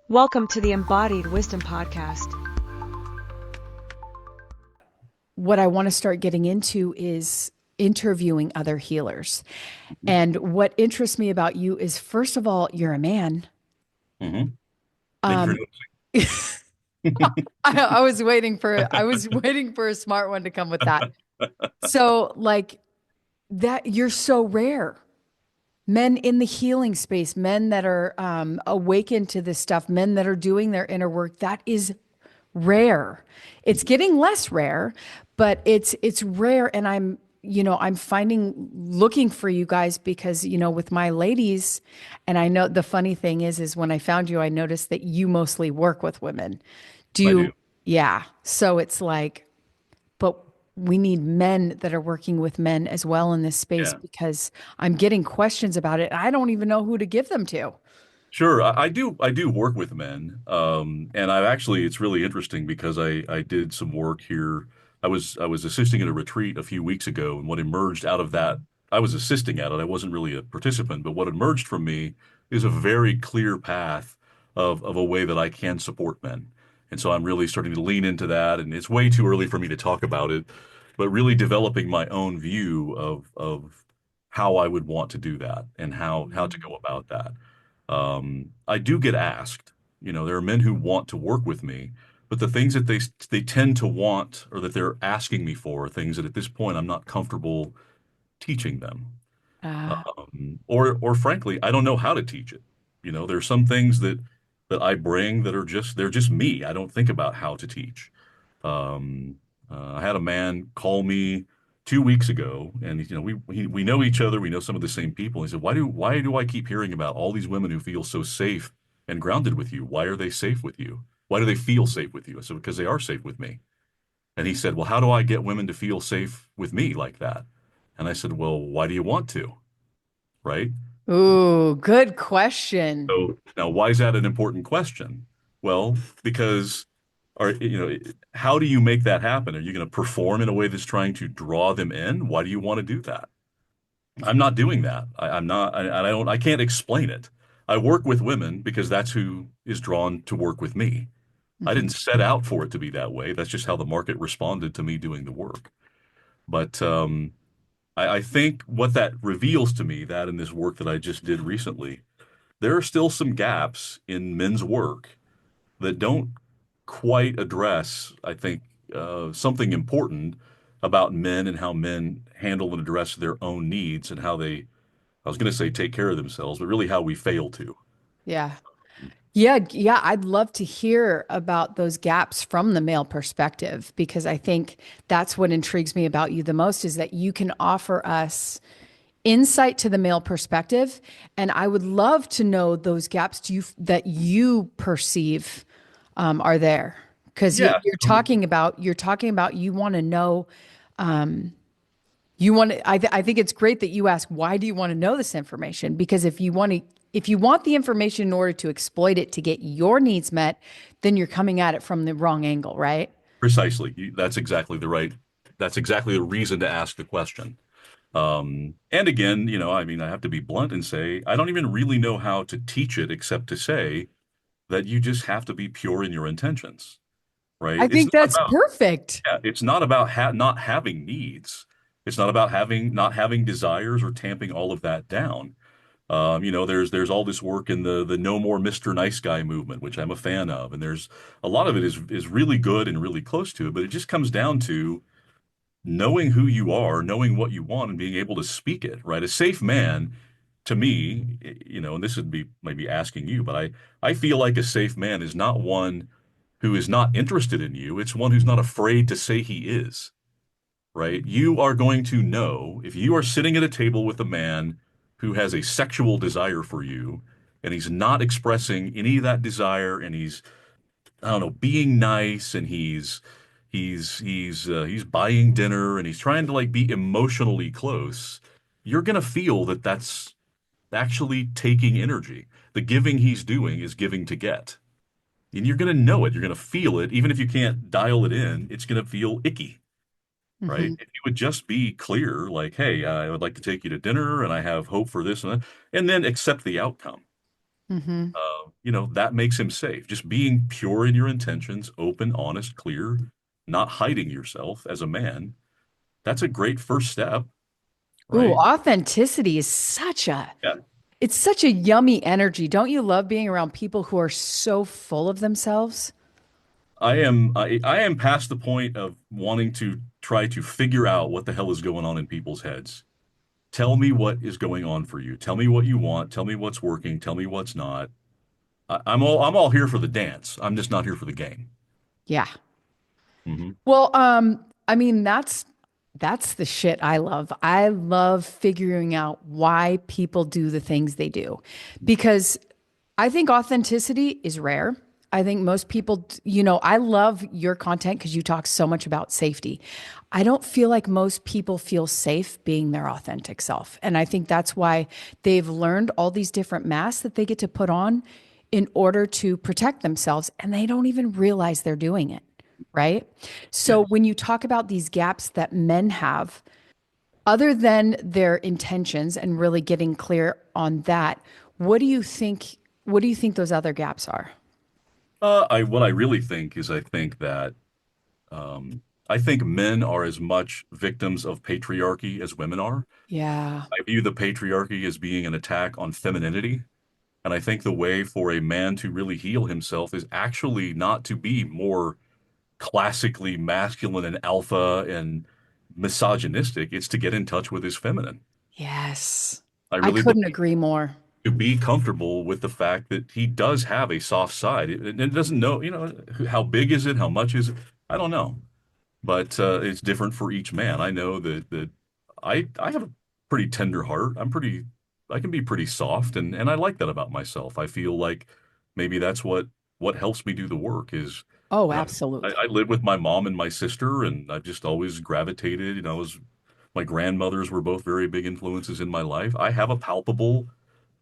Welcome to the Embodied Wisdom Podcast. What I want to start getting into is interviewing other healers. Mhm. And what interests me about you is, first of all, you're a man. Mhm. Thank you for Um, I was waiting for a smart one to come with that. So, like that, you're so rare. Men in the healing space, men that are awakened to this stuff, men that are doing their inner work, that is rare. It's getting less rare, but it's rare. And I'm finding looking for you guys because, with my ladies, and I know the funny thing is when I found you, I noticed that you mostly work with women. Do I do. you? Yeah. So it's like, but we need men that are working with men as well in this space Yeah. because I'm getting questions about it. I don't even know who to give them to. Sure. I do work with men. And I've actually it's really interesting because I did some work here. I was assisting at a retreat a few weeks ago, and what emerged out of that, I was assisting at it. I wasn't really a participant, but what emerged from me is a very clear path of a way that I can support men. And so I'm really starting to lean into that, and it's way too early for me to talk about it, but really developing my own view of how I would want to do that and how to go about that. I do get asked, there are men who want to work with me, but the things that they tend to want or that they're asking me for are things that at this point I'm not comfortable teaching them. Uh, Or frankly, I don't know how to teach it. There's some things that I bring that they're just me. I don't think about how to teach. Um, I had a man call me 2 weeks ago, and we know each other. We know some of the same people. He said, "Why do I keep hearing about all these women who feel so safe and grounded with you? Why are they safe with you? Why do they feel safe with you?" I said, "Because they are safe with me." And he said, "Well, how do I get women to feel safe with me like that?" And I said, "Well, why do you want to? Right? ooh, good question. So now, why is that an important question? Well, because are you know, how do you make that happen? Are you going to perform in a way that's trying to draw them in? Why do you want to do that? I'm not doing that. I'm not. I can't explain it. I work with women because that's who is drawn to work with me. I Mhm. didn't set out for it to be that way. That's just how the market responded to me doing the work. But I think what that reveals to me, that in this work that I just did recently, there are still some gaps in men's work that don't quite address, I think, something important about men and how men handle and address their own needs and how they, I was going to say take care of themselves, but really how we fail to. Yeah. Yeah, yeah, I'd love to hear about those gaps from the male perspective because I think that's what intrigues me about you the most is that you can offer us insight to the male perspective, and I would love to know those gaps that you perceive are there because Yeah. you're talking about you want to know you want to, I think it's great that you ask, why do you want to know this information? Because if you want the information in order to exploit it to get your needs met, then you're coming at it from the wrong angle, right? Precisely. That's exactly the reason to ask the question. And again, I mean, I have to be blunt and say, I don't even really know how to teach it except to say that you just have to be pure in your intentions, right? I think that's perfect. Yeah, it's not about not having needs. It's not about not having desires or tamping all of that down. There's all this work in the No More Mr. Nice Guy movement, which I'm a fan of, and there's a lot of it is really good and really close to it, but it just comes down to knowing who you are, knowing what you want, and being able to speak it, right? A safe man, to me, and this would be maybe asking you, but I feel like a safe man is not one who is not interested in you. It's one who's not afraid to say he is, right? You are going to know if you are sitting at a table with a man who has a sexual desire for you, and he's not expressing any of that desire, and he's, I don't know, being nice, and he's buying dinner, and he's trying to like be emotionally close. You're gonna feel that that's actually taking energy. The giving he's doing is giving to get. And you're going to know it. You're going to feel it. Even if you can't dial it in, it's going to feel icky, right? Hmm. If you would just be clear, like, hey, I would like to take you to dinner and I have hope for this and that, and then accept the outcome. Mm-hmm. That makes him safe. Just being pure in your intentions, open, honest, clear, not hiding yourself as a man. That's a great first step, Ooh, right? authenticity is Yeah. it's such a yummy energy. Don't you love being around people who are so full of themselves? I am past the point of wanting to try to figure out what the hell is going on in people's heads. Tell me what is going on for you. Tell me what you want. Tell me what's working. Tell me what's not. I'm all here for the dance. I'm just not here for the game. Yeah. Hmm. Well, I mean, that's the shit I love. I love figuring out why people do the things they do because I think authenticity is rare. I think most people, I love your content because you talk so much about safety. I don't feel like most people feel safe being their authentic self. And I think that's why they've learned all these different masks that they get to put on in order to protect themselves. And they don't even realize they're doing it. Right. So Yes. when you talk about these gaps that men have, other than their intentions and really getting clear on that, what do you think? What do you think those other gaps are? What I really think is um, I think men are as much victims of patriarchy as women are. Yeah. I view the patriarchy as being an attack on femininity. And I think the way for a man to really heal himself is actually not to be more classically masculine and alpha and misogynistic. It's to get in touch with his feminine. Yes. I I really couldn't believe agree more. to be comfortable with the fact that he does have a soft side. It doesn't know, how big is it? How much is it? I don't know. But it's different for each man. I know that I have a pretty tender heart. I can be pretty soft, and I like that about myself. I feel like maybe that's what helps me do the work is, Oh, you know, I absolutely. live with my mom and my sister, and I've just always gravitated. My grandmothers were both very big influences in my life. I have a palpable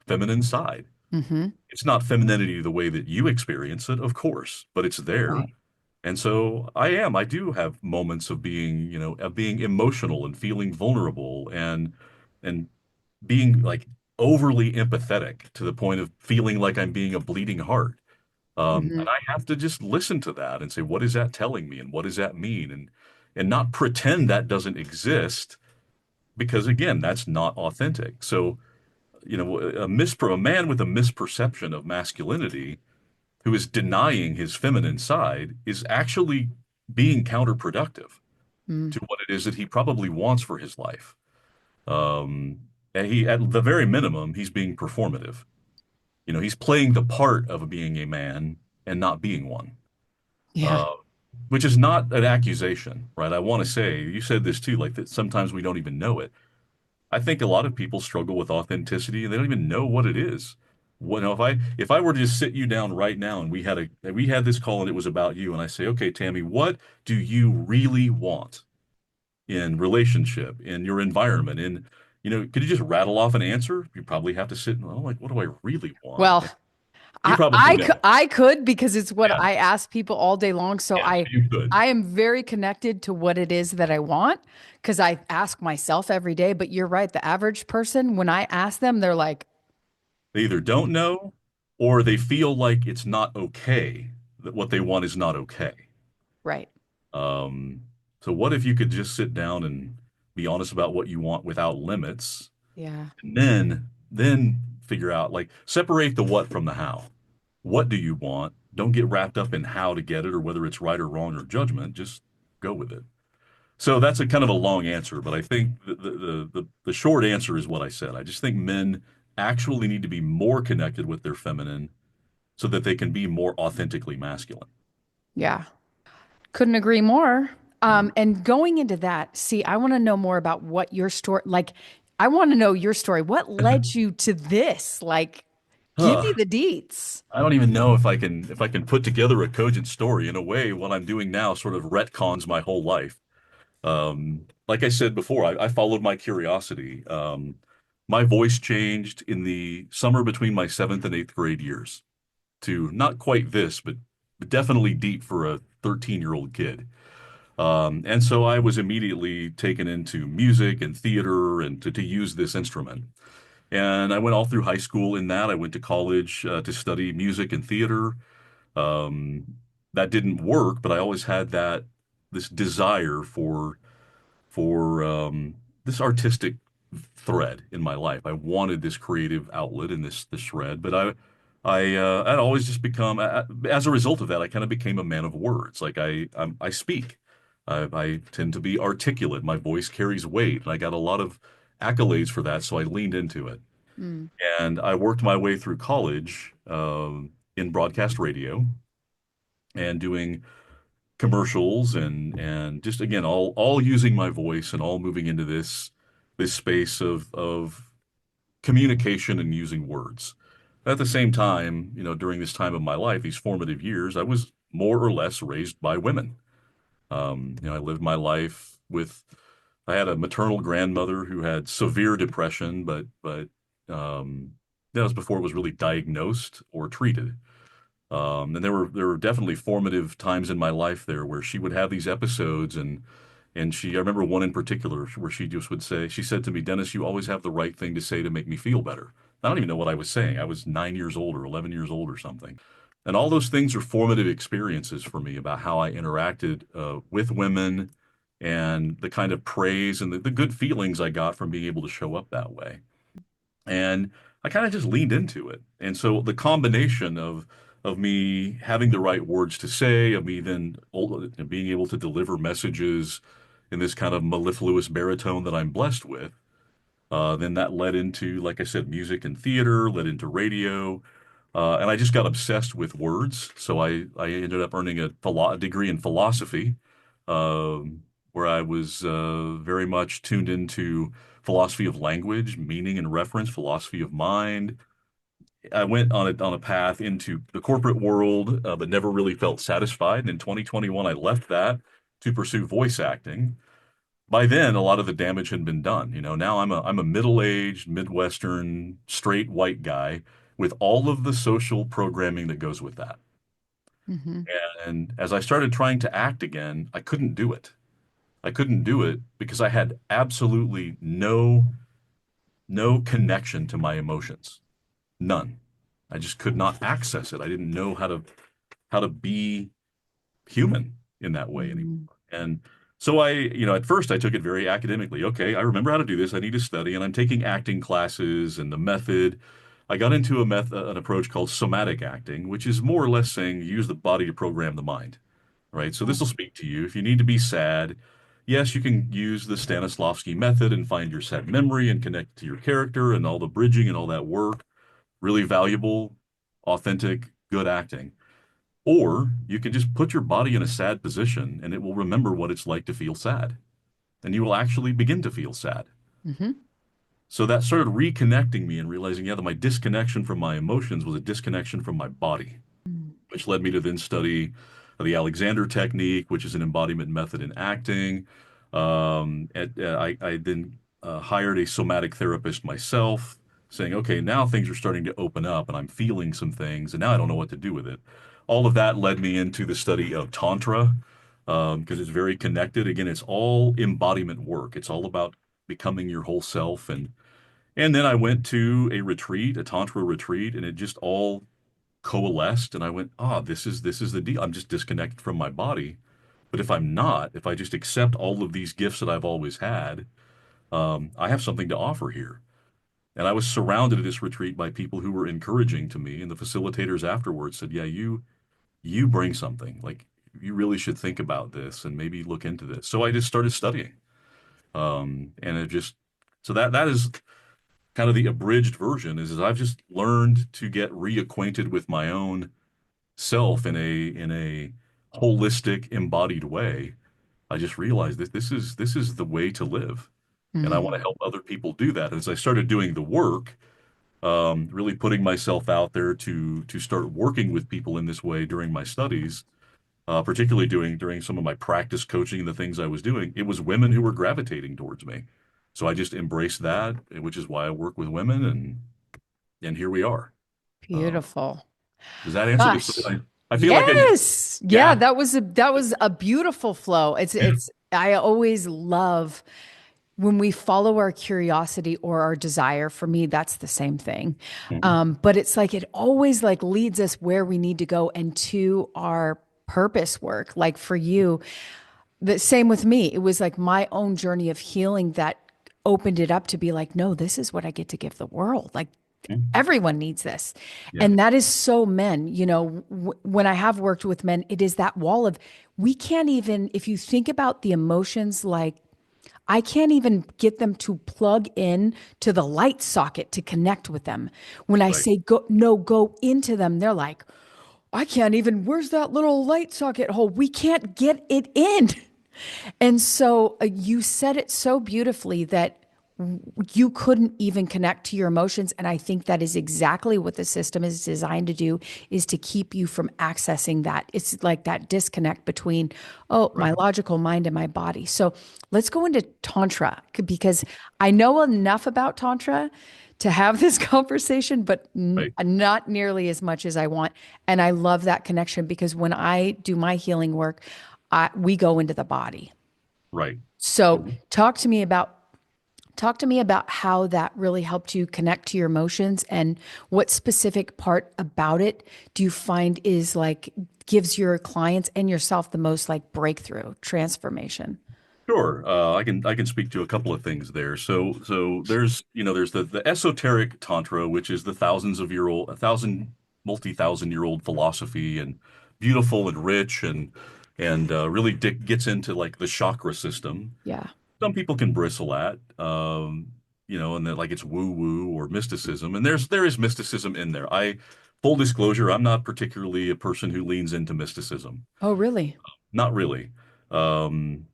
feminine side. Mm-hmm. It's not femininity the way that you experience it, of course, but it's there. Right. And so I do have moments of being emotional and feeling vulnerable and being like overly empathetic to the point of feeling like I'm being a bleeding heart. And Mm-hmm. I have to just listen to that and say, what is that telling me? And what does that mean? And not pretend that doesn't exist because again, that's not authentic. So, a man with a misperception of masculinity who is denying his feminine side is actually being counterproductive Mm. to what it is that he probably wants for his life. And at the very minimum, he's being performative. He's playing the part of being a man and not being one, Yeah. uh, which is not an accusation, right? I want to say, you said this too, like that sometimes we don't even know it. I think a lot of people struggle with authenticity and they don't even know what it is. If I were to just sit you down right now and we had this call and it was about you and I say, okay, Tammy, what do you really want in relationship, in your environment, could you just rattle off an answer? You probably have to sit and, oh, like, what do I really want? Well, And you probably know. I could because it's what Yeah, I ask people all day long. So yeah, you could. I am very connected to what it is that I want because I ask myself every day. But you're right. The average person, when I ask them, they're like, They either don't know or they feel like it's not okay, that what they want is not okay. right. Um, so what if you could just sit down and be honest about what you want without limits, Yeah. and then figure out like separate the what from the how. What do you want? Don't get wrapped up in how to get it or whether it's right or wrong or judgment. Just go with it. So that's a kind of a long answer, but I think the short answer is what I said. I just think men actually need to be more connected with their feminine so that they can be more authentically masculine. Yeah. Couldn't agree more. Mhm. And going into that, see, I want to know more about what your story, like, I want to know your story. What led you to this? Like, give me Huh. the deets. I don't even know if I can put together a cogent story. In a way, what I'm doing now sort of retcons my whole life. Like I said before, I followed my curiosity. My voice changed in the summer between my seventh and eighth grade years to not quite this, but definitely deep for a 13-year-old kid. And so I was immediately taken into music and theater and to use this instrument. And I went all through high school in that. I went to college to study music and theater. Um, that didn't work, but I always had this desire for this artistic thread in my life. I wanted this creative outlet and this thread, but I'd always just become as a result of that, I kind of became a man of words. Like I speak. I tend to be articulate. My voice carries weight, and I got a lot of accolades for that, so I leaned into it. Mm. And I worked my way through college in broadcast radio and doing commercials and just again all using my voice and all moving into this space of communication and using words. At the same time, during this time of my life, these formative years, I was more or less raised by women. I lived my life with I had a maternal grandmother who had severe depression, but that was before it was really diagnosed or treated. And there were definitely formative times in my life there where she would have these episodes and I remember one in particular where she just would say, she said to me, Dennis, you always have the right thing to say to make me feel better. I don't even know what I was saying. I was 9 years old or 11 years old or something. And all those things are formative experiences for me about how I interacted with women and the kind of praise and the good feelings I got from being able to show up that way. And I kind of just leaned into it. And so the combination of me having the right words to say, of me then being able to deliver messages in this kind of mellifluous baritone that I'm blessed with, then that led into, like I said, music and theater, led into radio, and I just got obsessed with words. So I ended up earning a degree in philosophy, where I was very much tuned into philosophy of language, meaning and reference, philosophy of mind. I went on a path into the corporate world, but never really felt satisfied. And in 2021, I left that to pursue voice acting. By then, a lot of the damage had been done. Now I'm a middle-aged, Midwestern, straight white guy with all of the social programming that goes with that. Hmm. And as I started trying to act again, I couldn't do it. I couldn't do it because I had absolutely no connection to my emotions. None. I just could not access it. I didn't know how to be human in that way anymore. Mm. And so at first I took it very academically. Okay, I remember how to do this. I need to study, and I'm taking acting classes and the method. I got into an approach called somatic acting, which is more or less saying use the body to program the mind, right? So this will speak to you. If you need to be sad, yes, you can use the Stanislavski method and find your sad memory and connect to your character and all the bridging and all that work. Really valuable, authentic, good acting. Or you can just put your body in a sad position and it will remember what it's like to feel sad. And you will actually begin to feel sad. Hmm. So that started reconnecting me and realizing, yeah, that my disconnection from my emotions was a disconnection from my body, which led me to then study the Alexander technique, which is an embodiment method in acting. I then hired a somatic therapist myself, saying, okay, now things are starting to open up and I'm feeling some things, and now I don't know what to do with it. All of that led me into the study of Tantra, because it's very connected. Again, it's all embodiment work. It's all about becoming your whole self. And then I went to a retreat, a Tantra retreat, and it just all coalesced and I went, this is the deal. I'm just disconnected from my body. But if I'm not, if I just accept all of these gifts that I've always had, I have something to offer here. And I was surrounded at this retreat by people who were encouraging to me, and the facilitators afterwards said, "Yeah, you bring something. Like you really should think about this and maybe look into this." So I just started studying, and it just so that is kind of the abridged version is I've just learned to get reacquainted with my own self in a holistic, embodied way. I just realized that this is the way to live, and I want to Mm. help other people do that. And as I started doing the work, really putting myself out there to start working with people in this way during my studies, particularly doing during some of my practice coaching and the things I was doing, it was women who were gravitating towards me. So I just embraced that, which is why I work with women, and here we are. Um, Beautiful. does that answer this? Gosh. I feel like Yes. Yeah, yeah. that was a beautiful flow. It's I always love when we follow our curiosity or our desire, for me, that's the same thing. Mhm. But it's like it always like leads us where we need to go and to our purpose work. Like for you, the same with me. It was like my own journey of healing that opened it up to be like, no, this is what I get to give the world. Like Mhm. everyone needs this. Yeah, And that is so men, when I have worked with men, it is that wall of we can't even, if you think about the emotions, like I can't even get them to plug in to the light socket to connect with them. When I right, say go, no, go into them, they're like, I can't even, where's that little light socket hole? We can't get it in. And so you said it so beautifully that you couldn't even connect to your emotions. And I think that is exactly what the system is designed to do, is to keep you from accessing that. It's like that disconnect between, oh, my right, logical mind and my body. So let's go into Tantra, because I know enough about Tantra to have this conversation, but right, not nearly as much as I want. And I love that connection because when I do my healing work, we go into the body. right. So Mhm. talk to me about how that really helped you connect to your emotions, and what specific part about it do you find is like gives your clients and yourself the most like breakthrough transformation? Sure. I can speak to a couple of things there. So there's there's the esoteric tantra, which is the multi-thousand year old philosophy, and beautiful and rich, and really gets into like the chakra system. Yeah. Some people can bristle at, and then like it's woo woo or mysticism, and there is mysticism in there. Full disclosure, I'm not particularly a person who leans into mysticism. Oh, really? Not really. Um,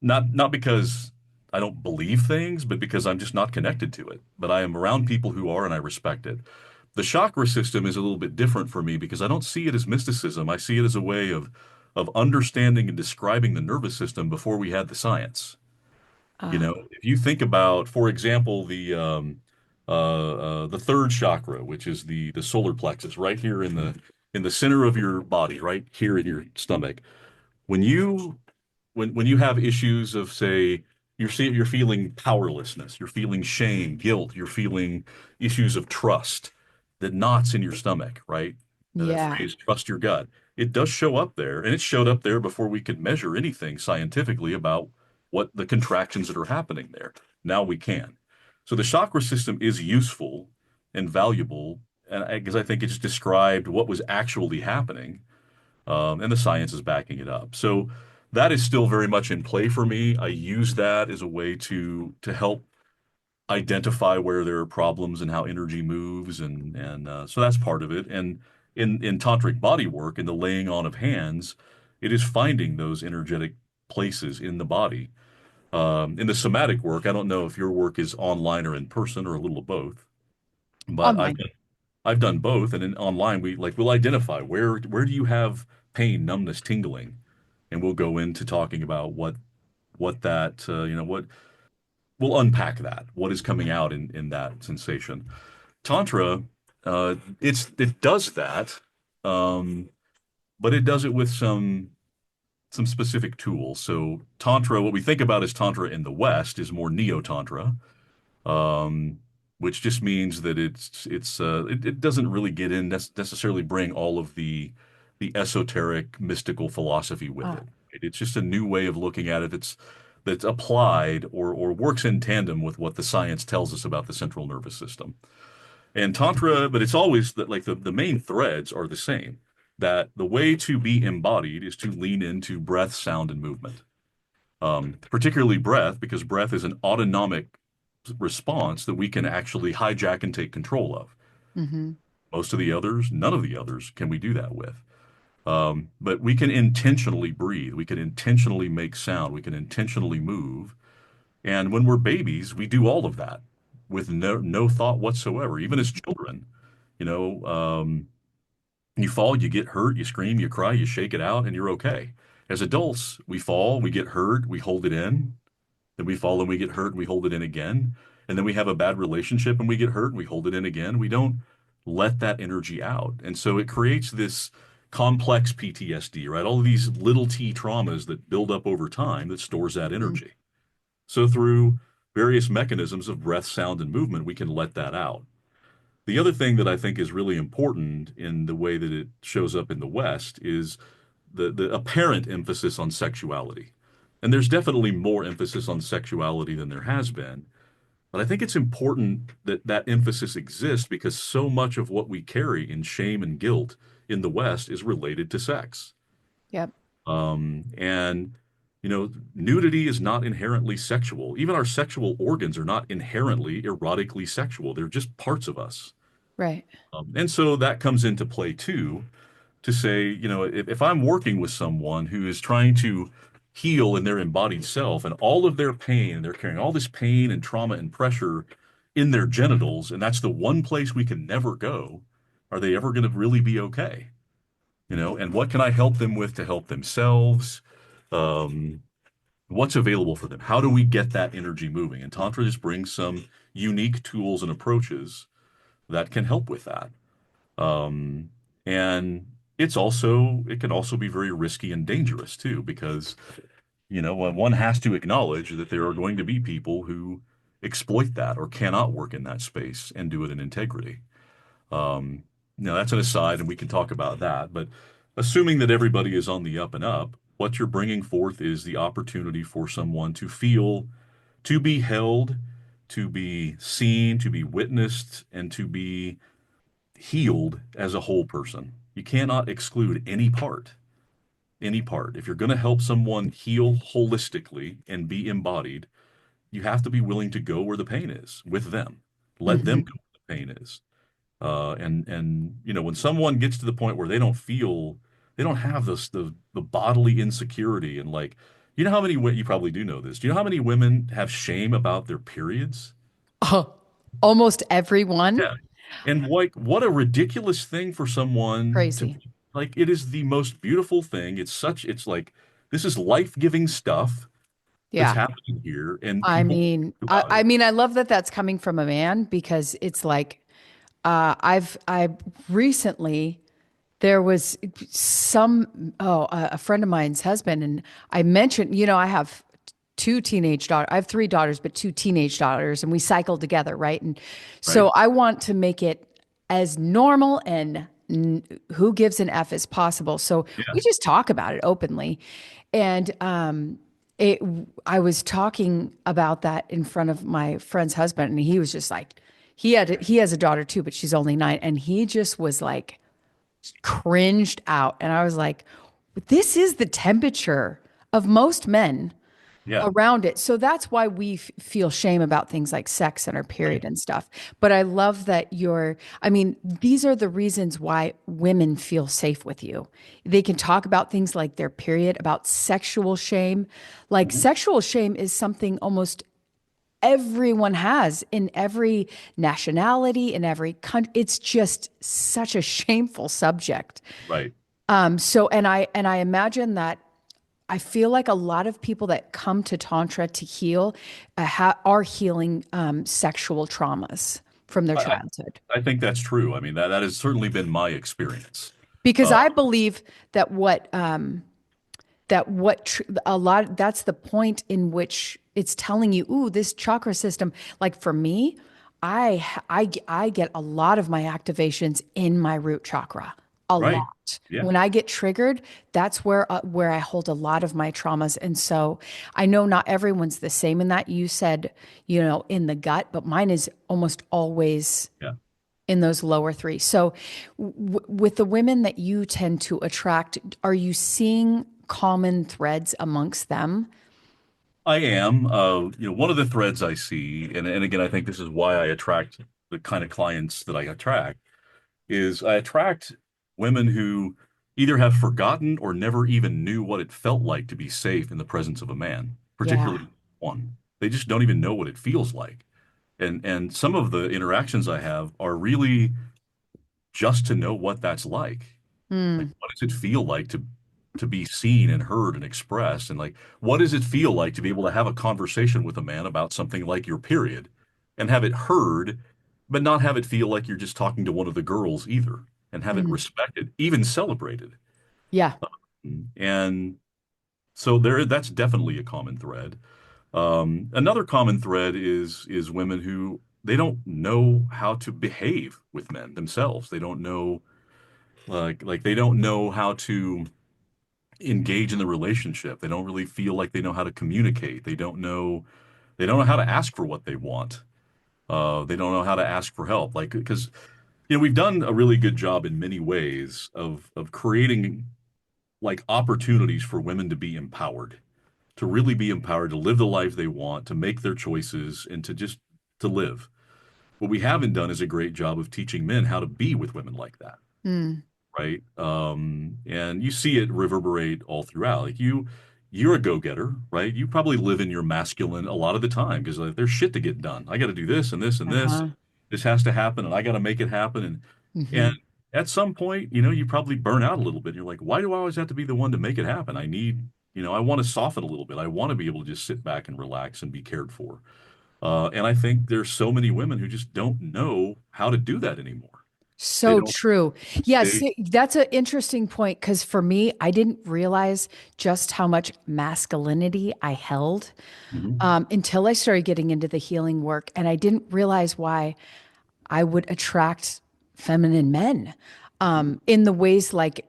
not because I don't believe things, but because I'm just not connected to it. But I am around people who are, and I respect it. The chakra system is a little bit different for me because I don't see it as mysticism. I see it as a way of understanding and describing the nervous system before we had the science. Uh, If you think about, for example, the third chakra, which is the solar plexus, right here in the center of your body, right here in your stomach. When you when you have issues of, say, you're feeling powerlessness, you're feeling shame, guilt, you're feeling issues of trust, that knots in your stomach, right? That yeah. phrase, trust your gut. It does show up there, and it showed up there before we could measure anything scientifically about what the contractions that are happening there. Now we can. So the chakra system is useful and valuable, and because I think it's described what was actually happening, and the science is backing it up. So that is still very much in play for me. I use that as a way to help identify where there are problems and how energy moves, and so that's part of it. And in tantric body work, in the laying on of hands, it is finding those energetic places in the body. In the somatic work, I don't know if your work is online or in person or a little of both, but I've Online. I've done both, and in online we'll identify where do you have pain, numbness, tingling, and we'll go into talking about what that what we'll unpack that, what is coming out in that sensation. Tantra, it does that, um, but it does it with some specific tools. So Tantra, what we think about as Tantra in the West is more Neo Tantra, um, which just means that it doesn't really get in necessarily bring all of the esoteric mystical philosophy with Uh, it. It's just a new way of looking at it that's applied or works in tandem with what the science tells us about the central nervous system. And Tantra, but it's always that like the main threads are the same. That the way to be embodied is to lean into breath, sound, and movement. Particularly breath, because breath is an autonomic response that we can actually hijack and take control of. mhm. Most of the others, none of the others can we do that with. But we can intentionally breathe. We can intentionally make sound. We can intentionally move. And when we're babies, we do all of that with no thought whatsoever. Even as children, you know, you fall, you get hurt, you scream, you cry, you shake it out, and you're okay. As adults, we fall, we get hurt, we hold it in, then we fall and we get hurt and we hold it in again. And then we have a bad relationship and we get hurt and we hold it in again. We don't let that energy out. And so it creates this complex PTSD, right? All of these little t traumas that build up over time that stores that Mhm. energy. So through various mechanisms of breath, sound, and movement, we can let that out. The other thing that I think is really important in the way that it shows up in the West is the apparent emphasis on sexuality. And there's definitely more emphasis on sexuality than there has been. But I think it's important that that emphasis exists because so much of what we carry in shame and guilt in the West is related to sex. Yep. And, nudity is not inherently sexual. Even our sexual organs are not inherently erotically sexual. They're just parts of us. Right. And so that comes into play too, to say, if I'm working with someone who is trying to heal in their embodied self and all of their pain, they're carrying all this pain and trauma and pressure in their genitals, and that's the one place we can never go, are they ever going to really be okay? And what can I help them with to help themselves? Um, what's available for them? How do we get that energy moving? And Tantra just brings some unique tools and approaches that can help with that. Um, and it can also be very risky and dangerous too, because, one has to acknowledge that there are going to be people who exploit that or cannot work in that space and do it in integrity. Um, Now that's an aside and we can talk about that, but assuming that everybody is on the up and up, what you're bringing forth is the opportunity for someone to feel, to be held, to be seen, to be witnessed, and to be healed as a whole person. You cannot exclude any part, any part. If you're going to help someone heal holistically and be embodied, you have to be willing to go where the pain is with them. Let them Hmm. go where the pain is. And when someone gets to the point where they don't have the bodily insecurity and like, how many you probably do know this. Do you know how many women have shame about their periods? Oh, almost everyone. Yeah. And like, what a ridiculous thing for someone to Crazy. like. It is the most beautiful thing. It's like, this is life-giving stuff that's Yeah. happening here, and I people mean, I, about I it. mean, I love that that's coming from a man because it's like, I recently there was a friend of mine's husband, and I mentioned, I have two teenage daughters. I have three daughters, but two teenage daughters, and we cycle together, right? And Right? so I want to make it as normal and who gives an F as possible. So Yeah. we just talk about it openly. And it I was talking about that in front of my friend's husband, and he was just like, he has a daughter too, but she's only 9, and he just was like cringed out. And I was like, this is the temperature of most men Yeah. around it. So that's why we feel shame about things like sex and our Right. period and stuff. But I love that I mean, these are the reasons why women feel safe with you. They can talk about things like their period, about sexual shame. Like Mhm. sexual shame is something almost everyone has in every nationality, in every country. It's just such a shameful subject. Right. So and I imagine that I feel like a lot of people that come to Tantra to heal are healing sexual traumas from their I, I childhood. I think that's true. I mean, that has certainly been my experience. Because Uh, I believe that a lot that's the point in which it's telling you, ooh, this chakra system. Like for me, I get a lot of my activations in my root chakra, a right. lot. Yeah. When I get triggered, that's where I hold a lot of my traumas. And so I know not everyone's the same in that. You said, in the gut, but mine is almost always Yeah. in those lower three. So, with the women that you tend to attract, are you seeing common threads amongst them? I am. One of the threads I see, and again, I think this is why I attract the kind of clients that I attract, is I attract women who either have forgotten or never even knew what it felt like to be safe in the presence of a man, Yeah. particularly one. They just don't even know what it feels like. And some of the interactions I have are really just to know what that's like. Like, Mm, what does it feel like to be seen and heard and expressed? And like, what does it feel like to be able to have a conversation with a man about something like your period and have it heard, but not have it feel like you're just talking to one of the girls either, and have it mhm. respected, even celebrated. Yeah. And so that's definitely a common thread. Another common thread is women who they don't know how to behave with men themselves. They don't know like they don't know how to engage in the relationship. They don't really feel like they know how to communicate. They don't know how to ask for what they want. They don't know how to ask for help. Like because we've done a really good job in many ways of creating like opportunities for women to be empowered, to really be empowered, to live the life they want, to make their choices, and to just to live. What we haven't done is a great job of teaching men how to be with women like that, Mm, right? And you see it reverberate all throughout. Like you're a go-getter, right? You probably live in your masculine a lot of the time because like, there's shit to get done. I got to do this and this and this. uh-huh. This has to happen, and I got to make it happen. And Hmm. at some point, you probably burn out a little bit. You're like, why do I always have to be the one to make it happen? I want to soften a little bit. I want to be able to just sit back and relax and be cared for. And I think there's so many women who just don't know how to do that anymore. They So don't, true. Yes, they, that's an interesting point because for me, I didn't realize just how much masculinity I held Mhm. until I started getting into the healing work. And I didn't realize why I would attract feminine men in the ways like,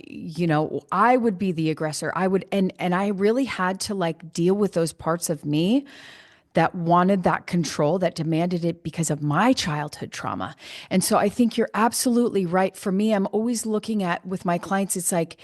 I would be the aggressor. And I really had to like deal with those parts of me that wanted that control, that demanded it because of my childhood trauma. And so I think you're absolutely right. For me, I'm always looking at with my clients, it's like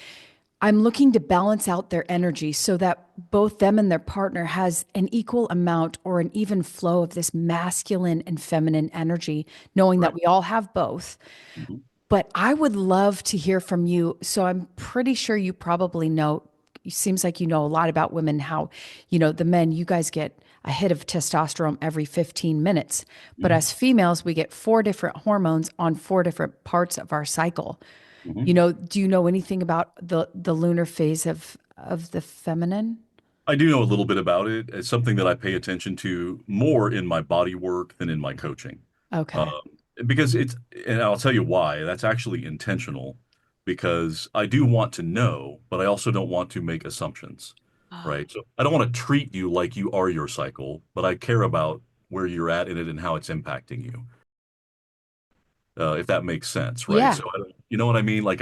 I'm looking to balance out their energy so that both them and their partner has an equal amount or an even flow of this masculine and feminine energy, knowing that Right. we all have both. Mhm. But I would love to hear from you. So I'm pretty sure you probably know, it seems like you know a lot about women, how, the men, you guys get a hit of testosterone every 15 minutes. But Mhm. as females, we get four different hormones on four different parts of our cycle. Mhm. Do you know anything about the lunar phase of the feminine? I do know a little bit about it. It's something that I pay attention to more in my body work than in my coaching. Okay. Um, because and I'll tell you why. That's actually intentional because I do want to know, but I also don't want to make assumptions, Oh, right? So I don't want to treat you like you are your cycle, but I care about where you're at in it and how it's impacting you, if that makes sense, right? yeah. So you know what I mean? Like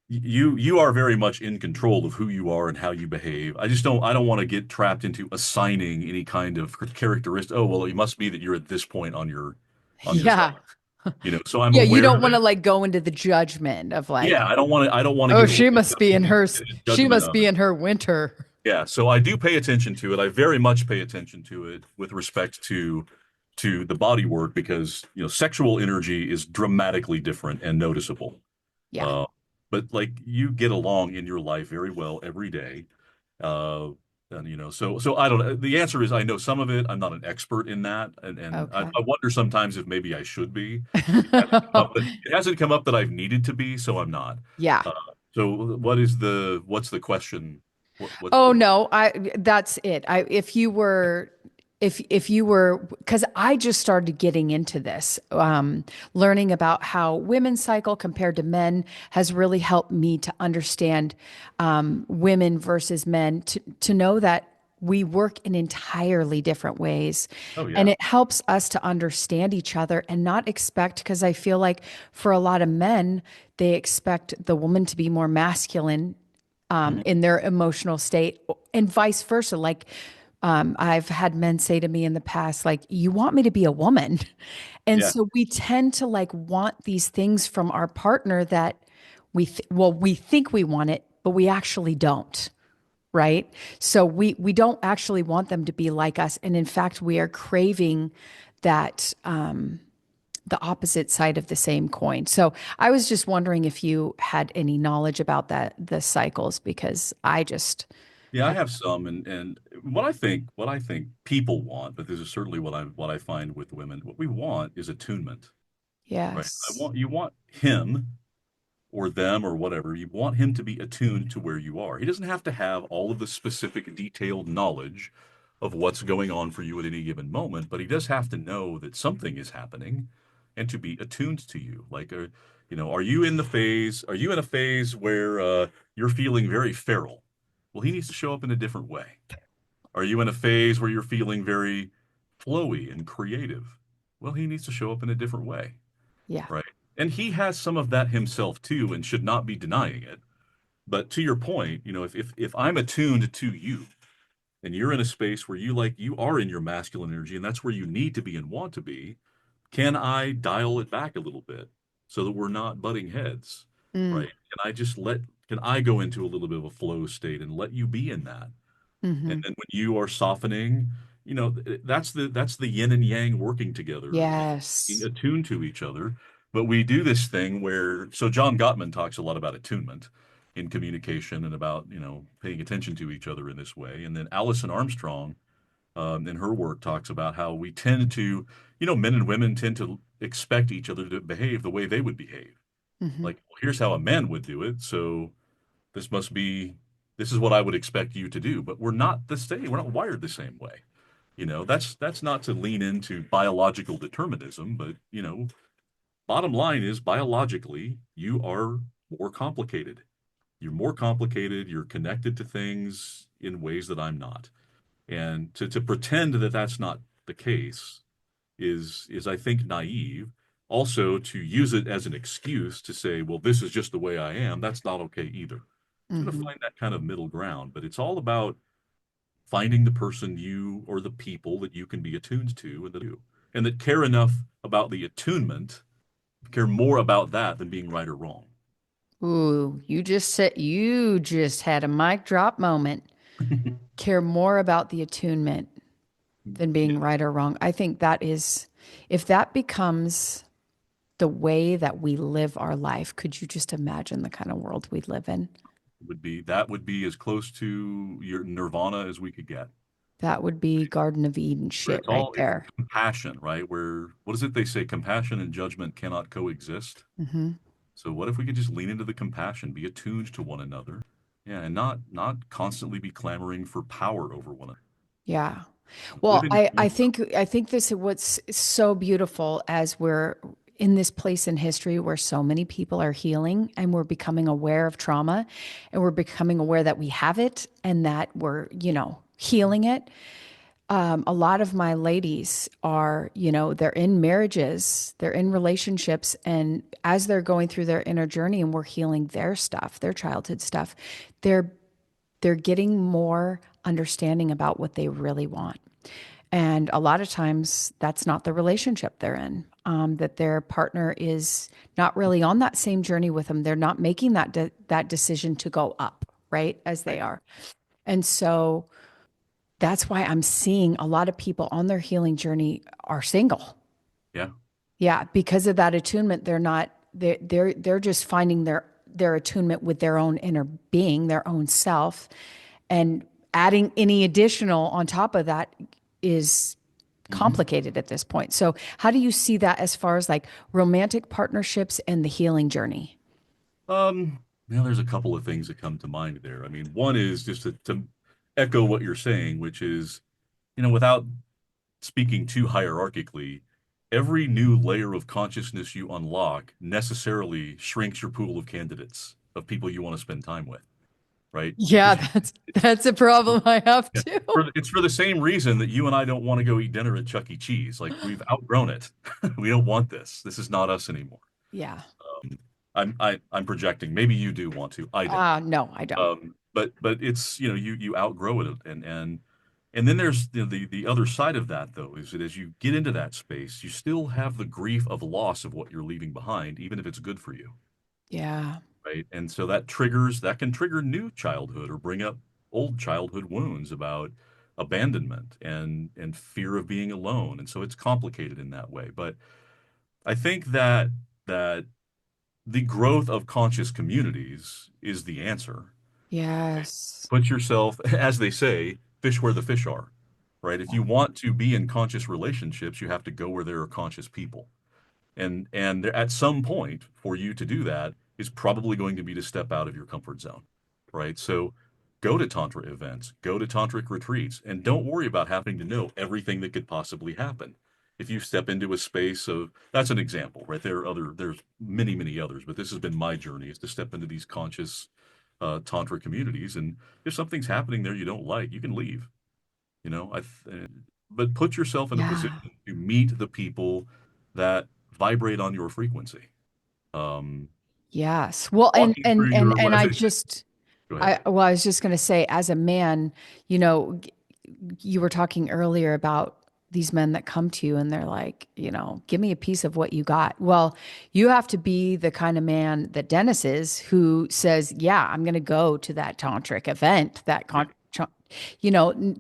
you are very much in control of who you are and how you behave. I don't want to get trapped into assigning any kind of characteristic. Oh, well, it must be that you're at this point on your Yeah. cycle. So I'm Yeah. You aware don't of want to it. like go into the judgment of like, Yeah, I don't want to oh, get she wrapped must up be in in her, in she judgment must of be it. in her winter. Yeah, so I do pay attention to it. I very much pay attention to it with respect to the body work because, sexual energy is dramatically different and noticeable. Yeah. Uh, but like you get along in your life very well every day. Uh, and so I don't know. The answer is I know some of it. I'm not an expert in that, and I, Okay. I wonder sometimes if maybe I should be. It hasn't come up that I've needed to be, so I'm not. Yeah. Uh, so what's the question? What's Oh the no, that's it. If you were, because I just started getting into this, learning about how women's cycle compared to men has really helped me to understand women versus men, to know that we work in entirely different ways. Oh And yeah. it helps us to understand each other and not expect, because I feel like for a lot of men, they expect the woman to be more masculine Mhm. in their emotional state, and vice versa. Like, I've had men say to me in the past, like, you want me to be a woman. And Yeah. so we tend to like want these things from our partner that we think we want it, but we actually don't. Right. So we don't actually want them to be like us. And in fact, we are craving that the opposite side of the same coin. So I was just wondering if you had any knowledge about that, the cycles, because I just Yeah, I have, have some, and what I think people want, but this is certainly what I find with women. What we want is attunement, right? yes. You want him or them or whatever. You want him to be attuned to where you are. He doesn't have to have all of the specific detailed knowledge of what's going on for you at any given moment, but he does have to know that something is happening and to be attuned to you. Like, are you in a phase where you're feeling very feral? Well, he needs to show up in a different way. Are you in a phase where you're feeling very flowy and creative? Well, he needs to show up in a different way, Yeah. right? And he has some of that himself too, and should not be denying it. But to your point, if I'm attuned to you and you're in a space where you are in your masculine energy and that's where you need to be and want to be, can I dial it back a little bit so that we're not butting heads, Mm. right? Can I go into a little bit of a flow state and let you be in that? And Hmm. then when you are softening, that's the yin and yang working together and being Yes. attuned to each other. But we do this thing where, so John Gottman talks a lot about attunement in communication and about, paying attention to each other in this way. And then Alison Armstrong, in her work, talks about how we tend to, men and women tend to expect each other to behave the way they would behave. Hmm. Like, well, here's how a man would do it. So this must be, this is what I would expect you to do. But we're not the same. We're not wired the same way. That's not to lean into biological determinism, but bottom line is biologically, you are more complicated. You're more complicated. You're connected to things in ways that I'm not. And to pretend that that's not the case is I think naive. Also, to use it as an excuse to say, well, this is just the way I am, that's not okay either. Try to Hmm. find that kind of middle ground, but it's all about finding the person you or the people that you can be attuned to and that care enough about the attunement, care more about that than being right or wrong. Ooh, you just had a mic drop moment. Care more about the attunement than being Yeah, right or wrong. I think that is, if that becomes the way that we live our life, could you just imagine the kind of world we live in? that would be as close to your nirvana as we could get. That would be Garden of Eden But shit it's right all it's there. compassion, right? Where what is it they say? Compassion and judgment cannot coexist. Hmm. So what if we could just lean into the compassion, be attuned to one another, yeah, and not constantly be clamoring for power over one another. Yeah. Live Well, in your I think this is what's so beautiful as we're in this place in history where so many people are healing and we're becoming aware of trauma and we're becoming aware that we have it and that we're, healing it. A lot of my ladies are, they're in marriages, they're in relationships, and as they're going through their inner journey and we're healing their stuff, their childhood stuff, they're they're getting more understanding about what they really want. And a lot of times that's not the relationship they're in, that their partner is not really on that same journey with them. They're not making that decision to go up, right, as they right. are. And so that's why I'm seeing a lot of people on their healing journey are single. Yeah. Yeah, because of that attunement, they're just finding their attunement with their own inner being, their own self, and adding any additional on top of that is Hmm. complicated at this point. So, how do you see that as far as like romantic partnerships and the healing journey? There's a couple of things that come to mind there. I mean, one is just to echo what you're saying, which is, without speaking too hierarchically, every new layer of consciousness you unlock necessarily shrinks your pool of candidates of people you want to spend time with, right? Yeah, Because that's a problem I have yeah, too. it's for the same reason that you and I don't want to go eat dinner at Chuck E. Cheese. Like we've outgrown it. We don't want this. This is not us anymore. Yeah. I'm projecting. Maybe you do want to. I don't. No, I don't. But it's you outgrow it and then there's the other side of that though is that as you get into that space, you still have the grief of loss of what you're leaving behind, even if it's good for you, Yeah. right? And so that can trigger new childhood or bring up old childhood wounds about abandonment and fear of being alone. And so it's complicated in that way. But I think that the growth of conscious communities is the answer. Yes. Put yourself, as they say, fish where the fish are, right? If you want to be in conscious relationships, you have to go where there are conscious people. And at some point for you to do that is probably going to be to step out of your comfort zone, right? So go to Tantra events, go to tantric retreats, and don't worry about having to know everything that could possibly happen. If you step into a space of, that's an example, right? There's many, many others, but this has been my journey is to step into these conscious Tantra communities. And if something's happening there you don't like, you can leave. You know, but put yourself in a Yeah. position to meet the people that vibrate on your frequency. Um, Yes. Well, Walking through your, and what is I it? just Go ahead. I was just going to say, as a man, you know, you were talking earlier about these men that come to you and they're like, you know, give me a piece of what you got. Well, you have to be the kind of man that Dennis is, who says, yeah, I'm going to go to that tantric event, Right. you know,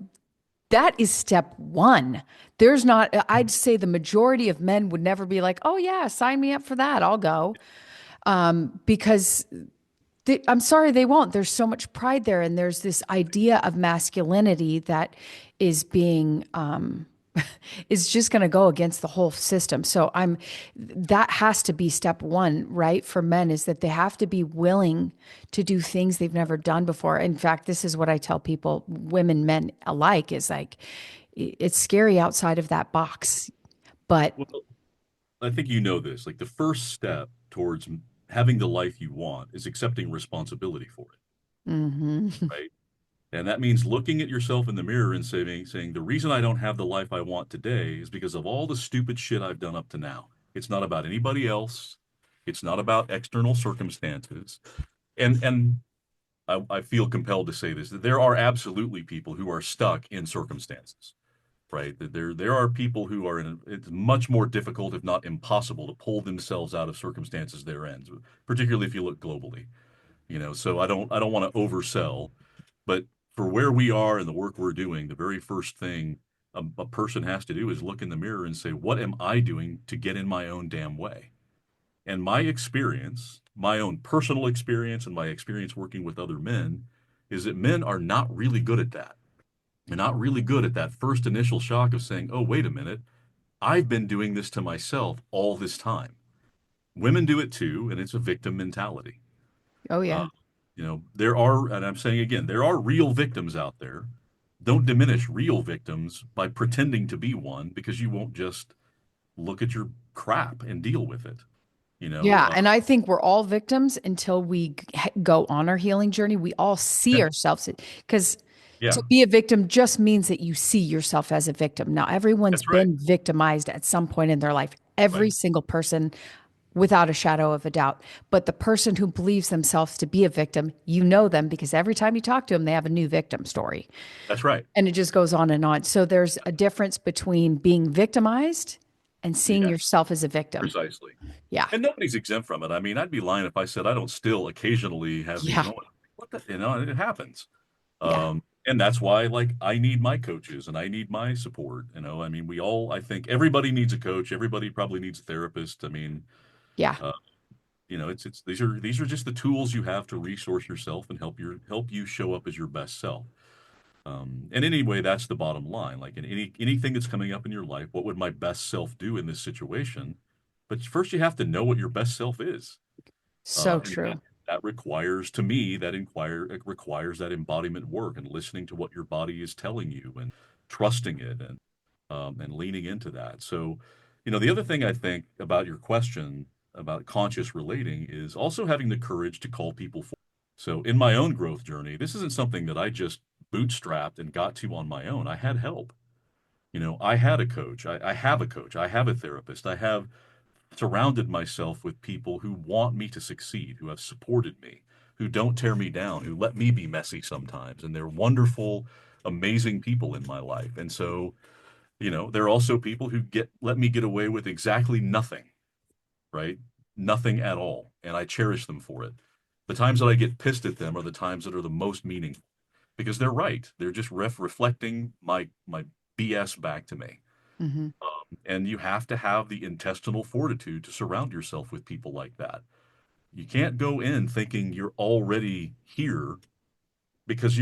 that is step one. There's not, I'd say the majority of men would never be like, oh, yeah, sign me up for that. I'll go. Because I'm sorry, they won't. There's so much pride there. And there's this idea of masculinity that is being, is just going to go against the whole system. So that has to be step one, right? For men is that they have to be willing to do things they've never done before. In fact, this is what I tell people, women, men alike, is like, it's scary outside of that box. But Well, I think you know this. Like the first step towards having the life you want is accepting responsibility for it, mhm. right? And that means looking at yourself in the mirror and saying, the reason I don't have the life I want today is because of all the stupid shit I've done up to now. It's not about anybody else. It's not about external circumstances. And I feel compelled to say this, that there are absolutely people who are stuck in circumstances, right? That there are people who are it's much more difficult, if not impossible, to pull themselves out of circumstances they're in, particularly if you look globally. You know, so I don't want to oversell, but for where we are and the work we're doing, the very first thing a person has to do is look in the mirror and say, what am I doing to get in my own damn way? And my experience, my own personal experience and my experience working with other men, is that men are not really good at that. They're not really good at that first initial shock of saying, oh, wait a minute, I've been doing this to myself all this time. Women do it too, and it's a victim mentality. Oh, Uh, yeah. there are, and I'm saying again, there are real victims out there. Don't diminish real victims by pretending to be one because you won't just look at your crap and deal with it. You know, Yeah, and I think we're all victims until we go on our healing journey. We all see yeah, ourselves because yeah, to be a victim just means that you see yourself as a victim. Now, everyone's that's right, been victimized at some point in their life. Every right, single person, without a shadow of a doubt. But the person who believes themselves to be a victim, you know them because every time you talk to them, they have a new victim story. that's right. And it just goes on and on. So there's a difference between being victimized and seeing Yeah, yourself as a victim. precisely. Yeah. And nobody's exempt from it. I mean, I'd be lying if I said I don't still occasionally have these Yeah. moments. What the, it happens. Yeah. And that's why, like, I need my coaches and I need my support. I mean, I think everybody needs a coach. Everybody probably needs a therapist. I mean, Yeah. uh, it's these are just the tools you have to resource yourself and help you show up as your best self. And anyway, that's the bottom line. Like in anything that's coming up in your life, what would my best self do in this situation? But first, you have to know what your best self is. So And that, true. that requires, to me, it requires that embodiment work and listening to what your body is telling you and trusting it and leaning into that. So, the other thing I think about your question about conscious relating is also having the courage to call people for. So, in my own growth journey, this isn't something that I just bootstrapped and got to on my own. I had help. I had a coach. I have a coach. I have a therapist. I have surrounded myself with people who want me to succeed, who have supported me, who don't tear me down, who let me be messy sometimes. And they're wonderful, amazing people in my life. And so, there are also people who let me get away with exactly nothing, right? Nothing at all. And I cherish them for it. The times that I get pissed at them are the times that are the most meaningful because they're right. They're just reflecting my BS back to me. Hmm. And you have to have the intestinal fortitude to surround yourself with people like that. You can't go in thinking you're already here because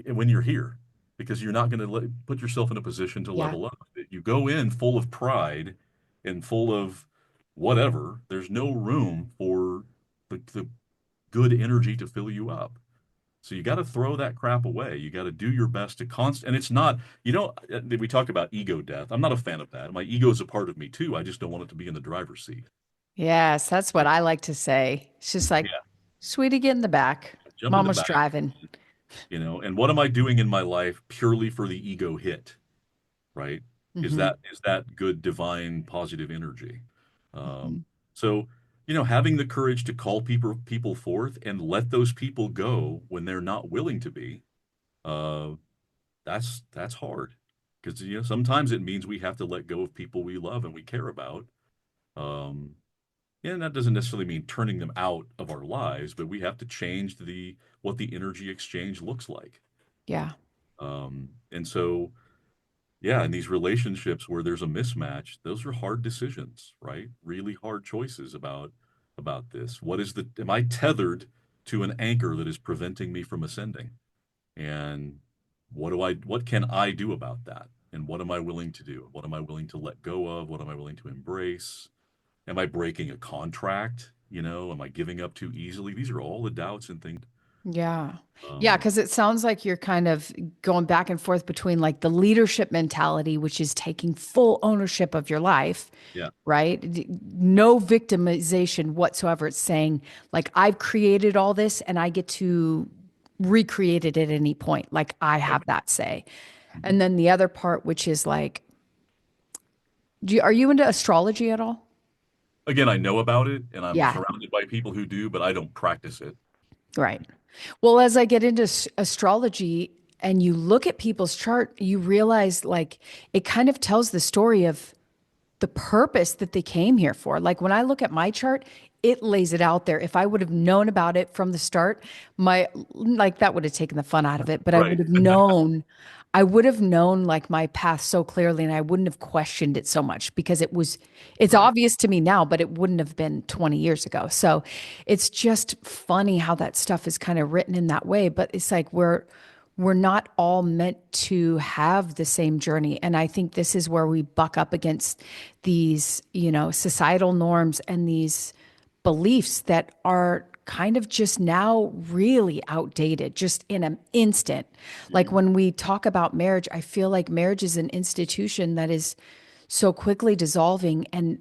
when you're here, because you're not going to put yourself in a position to Yeah. level up. You go in full of pride and full of whatever. There's no room for the good energy to fill you up. So you got to throw that crap away. You got to do your best to and it's not, we talked about ego death. I'm not a fan of that. My ego is a part of me too. I just don't want it to be in the driver's seat. Yes, that's what I like to say. It's just like, Yeah. sweetie, get in the back. Jump in the Mama's back. driving. And what am I doing in my life purely for the ego hit, right? Is Hmm. that good, divine, positive energy? Um, Hmm. so, having the courage to call people forth and let those people go when they're not willing to be, uh, that's hard because sometimes it means we have to let go of people we love and we care about. Um, and that doesn't necessarily mean turning them out of our lives, but we have to change the what the energy exchange looks like. Yeah. And so, yeah, in these relationships where there's a mismatch, those are hard decisions, right? Really hard choices about this. Am I tethered to an anchor that is preventing me from ascending? And what can I do about that? And what am I willing to do? What am I willing to let go of? What am I willing to embrace? Am I breaking a contract? Am I giving up too easily? These are all the doubts and things. Yeah. Yeah. Um, Cause it sounds like you're kind of going back and forth between like the leadership mentality, which is taking full ownership of your life, yeah, right? No victimization whatsoever. It's saying, like, I've created all this and I get to recreate it at any point. Like, I right. have that say. Mhm. And then the other part, which is like, are you into astrology at all? Again, I know about it, and I'm Yeah. surrounded by people who do, but I don't practice it. Right. Well, as I get into astrology and you look at people's chart, you realize like it kind of tells the story of the purpose that they came here for. Like when I look at my chart, it lays it out there. If I would have known about it from the start, my like that would have taken the fun out of it, but Right. I would have known like my path so clearly and I wouldn't have questioned it so much because it's Right. obvious to me now, but it wouldn't have been 20 years ago. So it's just funny how that stuff is kind of written in that way, but it's like we're not all meant to have the same journey. And I think this is where we buck up against these, societal norms and these beliefs that are kind of just now really outdated, just in an instant. Like Mhm. when we talk about marriage, I feel like marriage is an institution that is so quickly dissolving and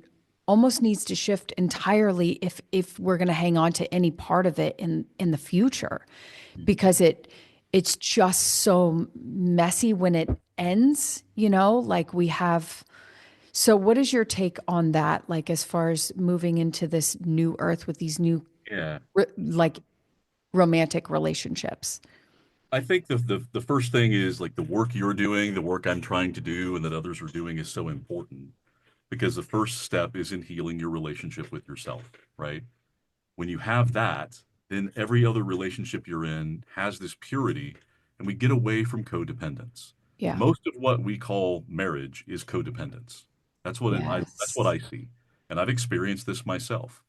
almost needs to shift entirely if we're going to hang on to any part of it in the future because it's just so messy when it ends, like we have. So what is your take on that, like as far as moving into this new earth with these new Yeah. like romantic relationships? I think the first thing is like the work you're doing, the work I'm trying to do, and that others are doing is so important because the first step is in healing your relationship with yourself, right? When you have that, then every other relationship you're in has this purity, and we get away from codependence. Yeah. Most of what we call marriage is codependence. That's what Yes. I see, and I've experienced this myself.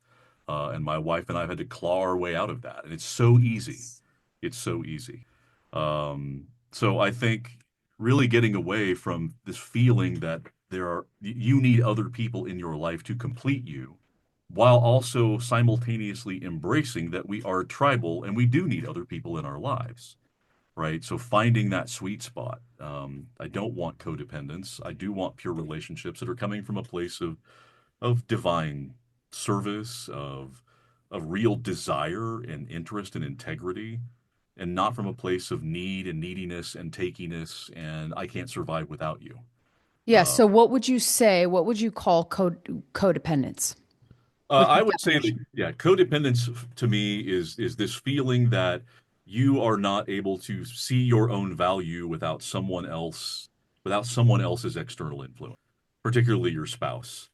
And my wife and I have had to claw our way out of that, and it's so easy. It's so easy. So I think really getting away from this feeling that you need other people in your life to complete you while also simultaneously embracing that we are tribal and we do need other people in our lives, right? So finding that sweet spot. I don't want codependence. I do want pure relationships that are coming from a place of divine service, of real desire and interest and integrity, and not from a place of need and neediness and takiness and I can't survive without you. Yeah. Uh, So what would you say? What would you call codependence? What's the I would say that, definition? yeah, codependence to me is this feeling that you are not able to see your own value without someone else's external influence, particularly your spouse.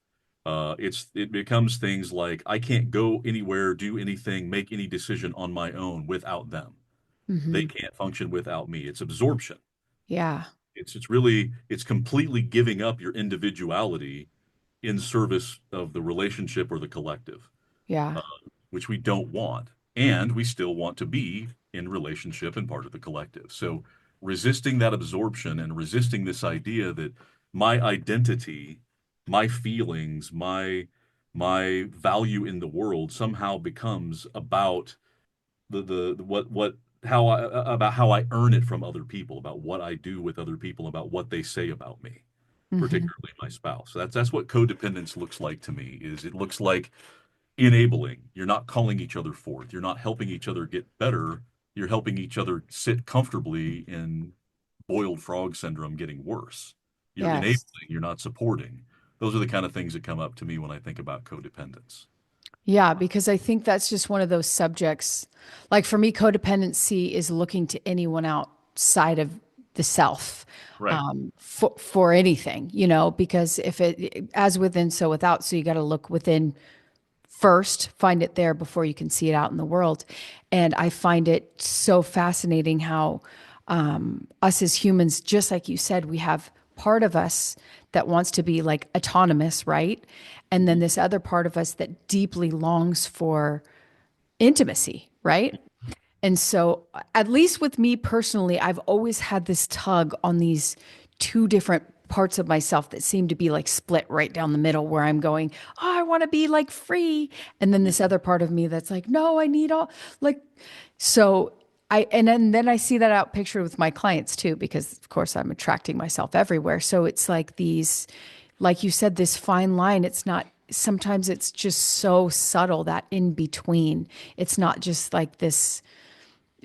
It becomes things like I can't go anywhere, do anything, make any decision on my own without them. They Hmm. can't function without me. It's absorption. Yeah. It's completely giving up your individuality in service of the relationship or the collective, Yeah. uh, which we don't want. And we still want to be in relationship and part of the collective. So resisting that absorption and resisting this idea that my identity, my feelings, my value in the world somehow becomes about the what how I about how I earn it from other people, about what I do with other people, about what they say about me, Hmm. particularly my spouse. That's what codependence looks like to me, is it looks like enabling. You're not calling each other forth. You're not helping each other get better. you're helping each other sit comfortably in boiled frog syndrome getting worse. You're Yes. enabling, you're not supporting. Those are the kind of things that come up to me when I think about codependence. Yeah, because I think that's just one of those subjects. Like for me, codependency is looking to anyone outside of the self Right. for anything, because if it, as within, so without, so you got to look within first, find it there before you can see it out in the world. And I find it so fascinating how us as humans, just like you said, we have part of us that wants to be like autonomous, right? And then this other part of us that deeply longs for intimacy, right? And so, at least with me personally, I've always had this tug on these two different parts of myself that seem to be like split right down the middle, where I'm going, oh, I want to be like free. And then this other part of me that's like, no, I need all like, so and then I see that out pictured with my clients too, because of course I'm attracting myself everywhere. So it's like these, like you said, this fine line. It's not, sometimes it's just so subtle, that in between. It's not just like this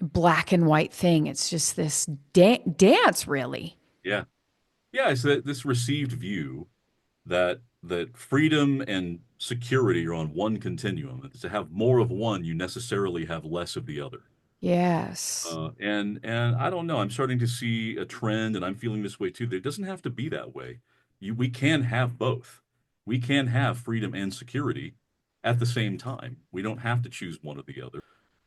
black and white thing. It's just this dance, really. Yeah. Yeah, it's that this received view that freedom and security are on one continuum. That to have more of one, you necessarily have less of the other. Yes. And I don't know. I'm starting to see a trend, and I'm feeling this way too. That it doesn't have to be that way. We can have both. We can have freedom and security at the same time. We don't have to choose one or the other.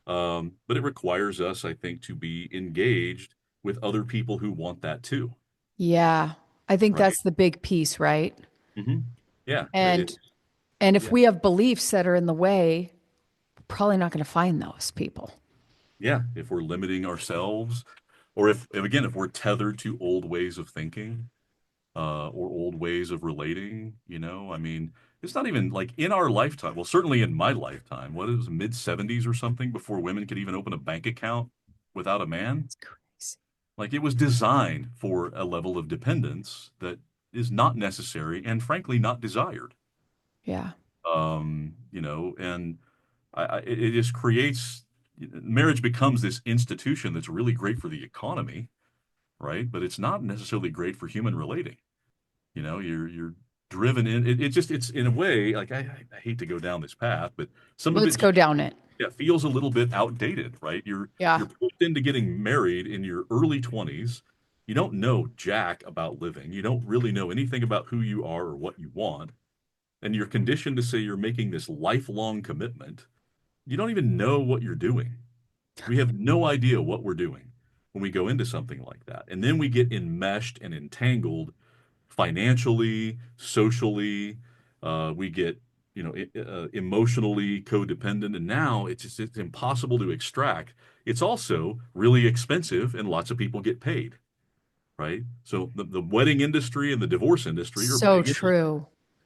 But it requires us, I think, to be engaged with other people who want that too. Yeah. I think Right. that's the big piece, right? Hmm. Yeah. And and if Yeah. we have beliefs that are in the way, we're probably not going to find those people. Yeah. If we're limiting ourselves, or if again, if we're tethered to old ways of thinking, or old ways of relating, I mean, it's not even like in our lifetime. Well, certainly in my lifetime, what is mid 70s or something before women could even open a bank account without a man? It's crazy. Like it was designed for a level of dependence that is not necessary and frankly not desired. Yeah. And it just creates marriage becomes this institution that's really great for the economy, right? But it's not necessarily great for human relating. You're driven in. It's in a way like I hate to go down this path, but some of it Let's go just, down it. yeah, feels a little bit outdated, right? Yeah. You're pushed into getting married in your early 20s. You don't know jack about living. You don't really know anything about who you are or what you want. And you're conditioned to say you're making this lifelong commitment. You don't even know what you're doing. We have no idea what we're doing when we go into something like that. And then we get enmeshed and entangled financially, socially. We get, emotionally codependent. And now it's impossible to extract. It's also really expensive, and lots of people get paid, right? So the wedding industry and the divorce industry are So big industries, true. right?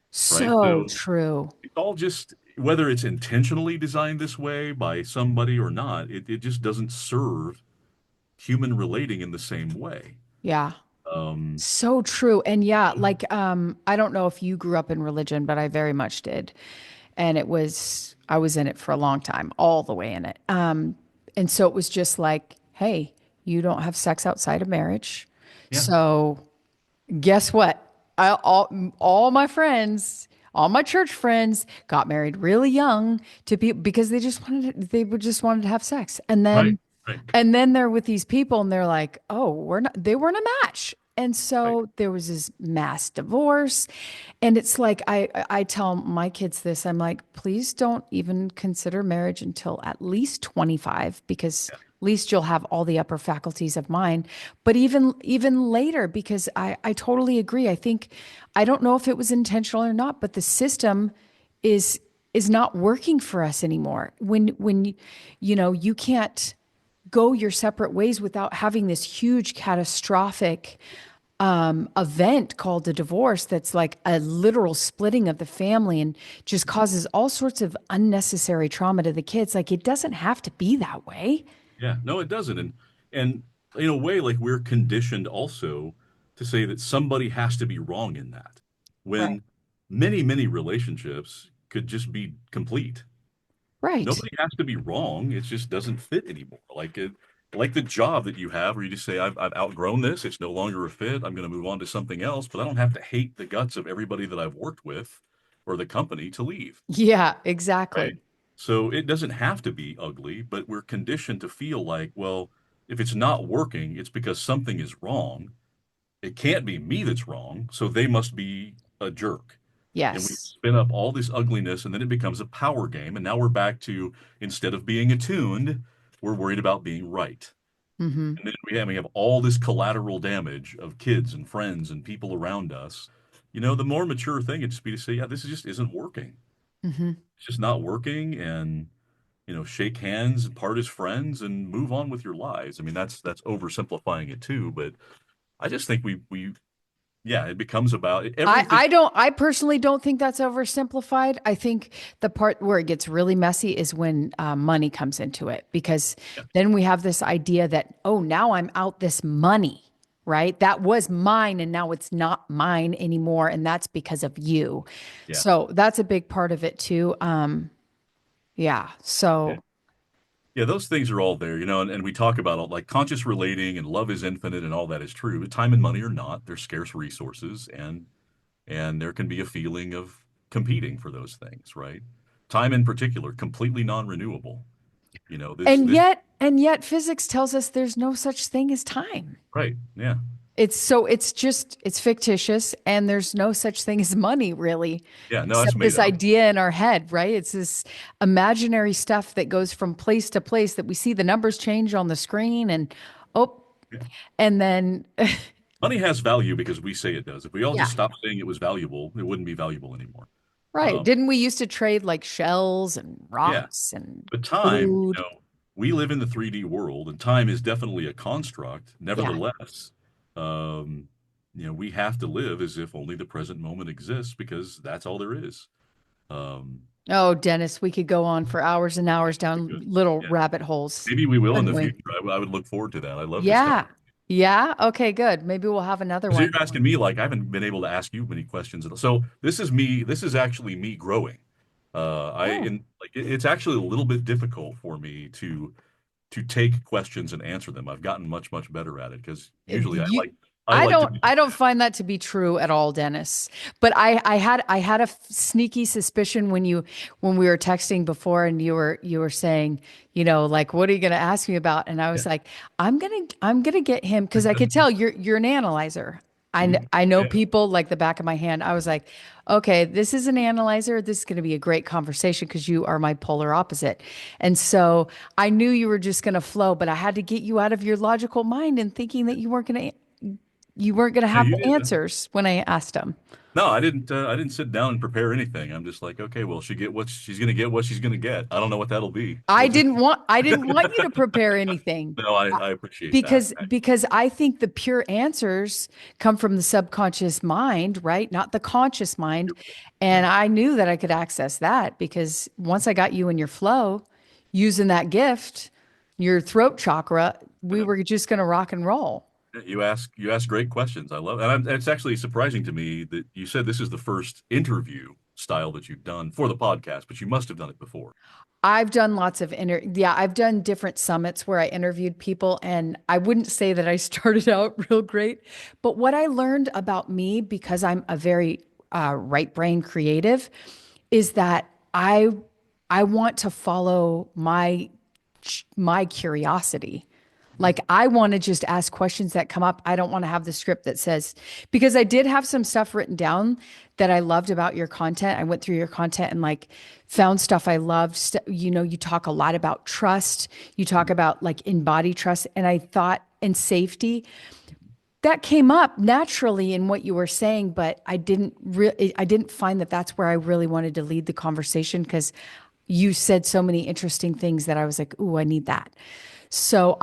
So So true. it's all just whether it's intentionally designed this way by somebody or not, it just doesn't serve human relating in the same way. Yeah. Um, So true. And yeah, like I don't know if you grew up in religion, but I very much did. And I was in it for a long time, all the way in it. And so it was just like, hey, you don't have sex outside of marriage. yeah, So guess what? All my friends, all my church friends got married really young to be because they would just wanted to have sex. right, right, And then they're with these people and they're like, oh, they weren't a match. And right. so there was this mass divorce. And it's like, I tell my kids this, I'm like, please don't even consider marriage until at least 25, because at least you'll have all the upper faculties of mind. But even later, because I totally agree. I think, I don't know if it was intentional or not, but the system is is not working for us anymore. When you can't go your separate ways without having this huge catastrophic event called a divorce that's like a literal splitting of the family and just causes all sorts of unnecessary trauma to the kids. Like it doesn't have to be that way. Yeah, no, it doesn't. And in a way, like we're conditioned also to say that somebody has to be wrong in that, Right. when many relationships could just be complete. Right. Nobody has to be wrong. It just doesn't fit anymore. Like like the job that you have where you just say, I've outgrown this. It's no longer a fit. I'm going to move on to something else, but I don't have to hate the guts of everybody that I've worked with or the company to leave. Yeah, Right. exactly. So it doesn't have to be ugly, but we're conditioned to feel like, well, if it's not working, it's because something is wrong. It can't be me that's wrong, so they must be a jerk. And we Yes. spin up all this ugliness, and then it becomes a power game. And now we're back to, instead of being attuned, we're worried about being right. Hmm. And then we have all this collateral damage of kids and friends and people around us. The more mature thing would just be to say, yeah, this just isn't working. Hmm. It's just not working, and shake hands and part as friends and move on with your lives. I mean, that's oversimplifying it too, but I just think we yeah, it becomes about everything. I personally don't think that's oversimplified. I think the part where it gets really messy is when money comes into it, because Yeah, then we have this idea that, oh, now I'm out this money, right? That was mine and now it's not mine anymore. And that's because of you. yeah, So that's a big part of it too. Yeah. yeah. So, Yeah, those things are all there, and we talk about all like conscious relating and love is infinite and all that is true. But time and money are not. They're scarce resources, and there can be a feeling of competing for those things, right? Time in particular, completely non-renewable. and yet physics tells us there's no such thing as time. Right. Yeah. It's fictitious, and there's no such thing as money really, Yeah. No, that's except made this up. idea in our head, right? It's this imaginary stuff that goes from place to place that we see the numbers change on the screen, and oh, Yeah. and then Money has value because we say it does. If we all yeah, just stopped saying it was valuable, it wouldn't be valuable anymore. right. Um, Didn't we used to trade like shells and yeah. rocks and But time, food? we live in the 3D world, and time is definitely a construct. Yeah. Nevertheless, um, we have to live as if only the present moment exists because that's all there is. Um, Oh, Dennis, we could go on for hours and hours we down could, little yeah, rabbit holes, maybe we will in couldn't the we? future. I would look forward to that. I love this Yeah. conversation. Yeah. Okay, good. Maybe we'll have another Because one. you're asking me like I haven't been able to ask you many questions. So this is me. This is actually me growing. Oh. It's actually a little bit difficult for me to take questions and answer them. I've gotten much better at it because usually You, I like to be. I don't find that to be true at all, Dennis. But I had a sneaky suspicion when we were texting before, and you were saying, like, what are you going to ask me about? And I Yeah. was like, I'm gonna get him, because I could tell you're an analyzer. Mhm. I know Yeah. people like the back of my hand. I was like, okay, this is an analyzer. This is going to be a great conversation because you are my polar opposite. And so I knew you were just going to flow, but I had to get you out of your logical mind and thinking that you weren't going to No, have you the did. answers when I asked them. No, I didn't. I didn't sit down and prepare anything. I'm just like, okay, well, she's gonna get what she's gonna get. I don't know what that'll be. We'll just. I didn't want you to prepare anything. No, Uh, I appreciate that. because I think the pure answers come from the subconscious mind, right? Not the conscious mind. Yeah. And I knew that I could access that because once I got you in your flow using that gift, your throat chakra, we Yeah. were just going to rock and roll. You ask great questions. I love it. And it's actually surprising to me that you said this is the first interview style that you've done for the podcast, but you must have done it before. I've done lots of yeah, I've done different summits where I interviewed people, and I wouldn't say that I started out real great, but what I learned about me, because I'm a very right brain creative, is that I want to follow my curiosity. Like, I want to just ask questions that come up. I don't want to have the script that says, because I did have some stuff written down that I loved about your content. I went through your content and like found stuff I loved. You talk a lot about trust. You talk about like embodied trust. And I thought, and safety, that came up naturally in what you were saying, but I didn't find that that's where I really wanted to lead the conversation, because you said so many interesting things that I was like, ooh, I need that. So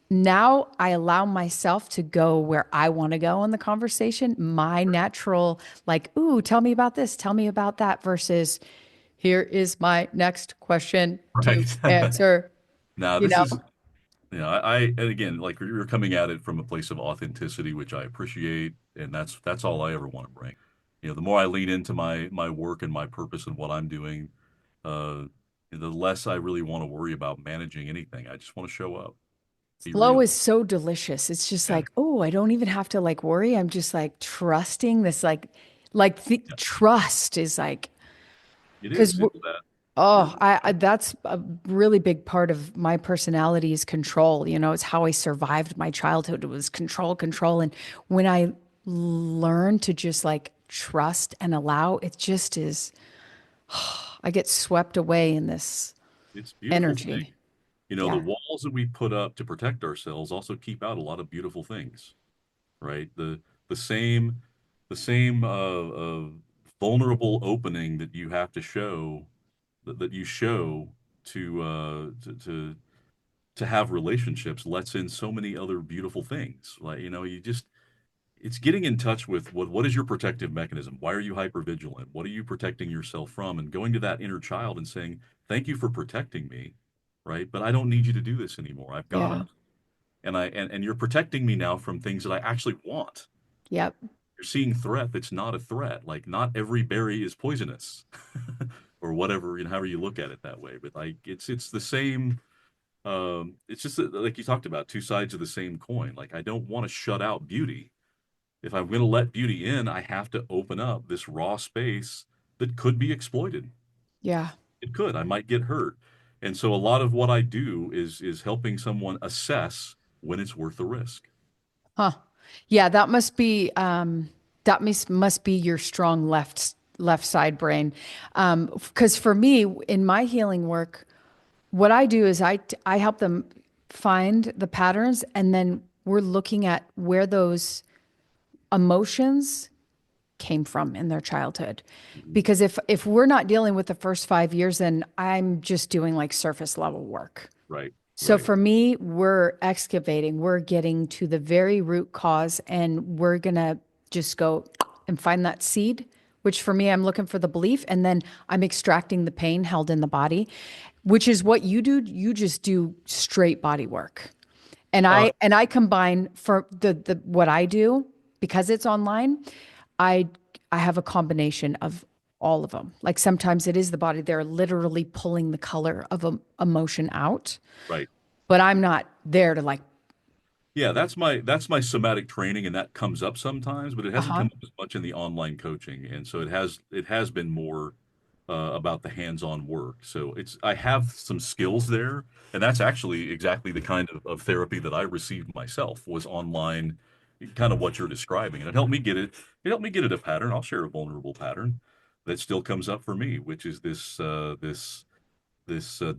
now I allow myself to go where I want to go in the conversation. My natural, like, ooh, tell me about this, tell me about that, versus here is my next question to Right. answer, Now, you this know? is, and again, like you're coming at it from a place of authenticity, which I appreciate, and that's all I ever want to bring. The more I lean into my work and my purpose and what I'm doing, uh, the less I really want to worry about managing anything. I just want to show up. Be Flow real. is so delicious. It's just Yeah, like, oh, I don't even have to like worry. I'm just like trusting this, like the yeah. trust is like, It because is. It's that you're oh, I that's a really big part of my personality is control. You know, it's how I survived my childhood. It was control, control. And when I learn to just like trust and allow, it just is, I get swept away in this it's a beautiful thing. energy. You know, the Yeah. walls that we put up to protect ourselves also keep out a lot of beautiful things, right? The same vulnerable opening that you have to show that you show to have relationships lets in so many other beautiful things. Like, you know, you just it's getting in touch with what is your protective mechanism? Why are you hypervigilant? What are you protecting yourself from? And going to that inner child and saying, "Thank you for protecting me, right? But I don't need you to do this anymore. I've got Yeah. it. And you're protecting me now from things that I actually want. Yep. You're seeing threat that's not a threat. Like not every berry is poisonous." Or whatever, you know, however you look at it that way. But like it's the same. It's just like you talked about, two sides of the same coin. Like I don't want to shut out beauty. If I'm going to let beauty in, I have to open up this raw space that could be exploited. Yeah. It could. I might get hurt. And so a lot of what I do is helping someone assess when it's worth the risk. Huh. Yeah, that must be your strong left side brain. Because for me, in my healing work, what I do is I help them find the patterns, and then we're looking at where those emotions came from in their childhood. Mhm. Because if we're not dealing with the first 5 years, then I'm just doing like surface level work. Right, So right, for me, we're excavating, we're getting to the very root cause, and we're gonna just go and find that seed, which for me, I'm looking for the belief, and then I'm extracting the pain held in the body, which is what you do. You just do straight body work. And uh, I combine for the what I do because it's online, I I have a combination of all of them. Like sometimes it is the body, they're literally pulling the color of a emotion out, right. but I'm not there to like, Yeah, that's my somatic training, and that comes up sometimes, but it hasn't uh-huh. come up as much in the online coaching, and so it has been more about the hands-on work. So it's I have some skills there, and that's actually exactly the kind of therapy that I received myself was online, kind of what you're describing, and it helped me get it. It helped me get it a pattern. I'll share a vulnerable pattern that still comes up for me, which is this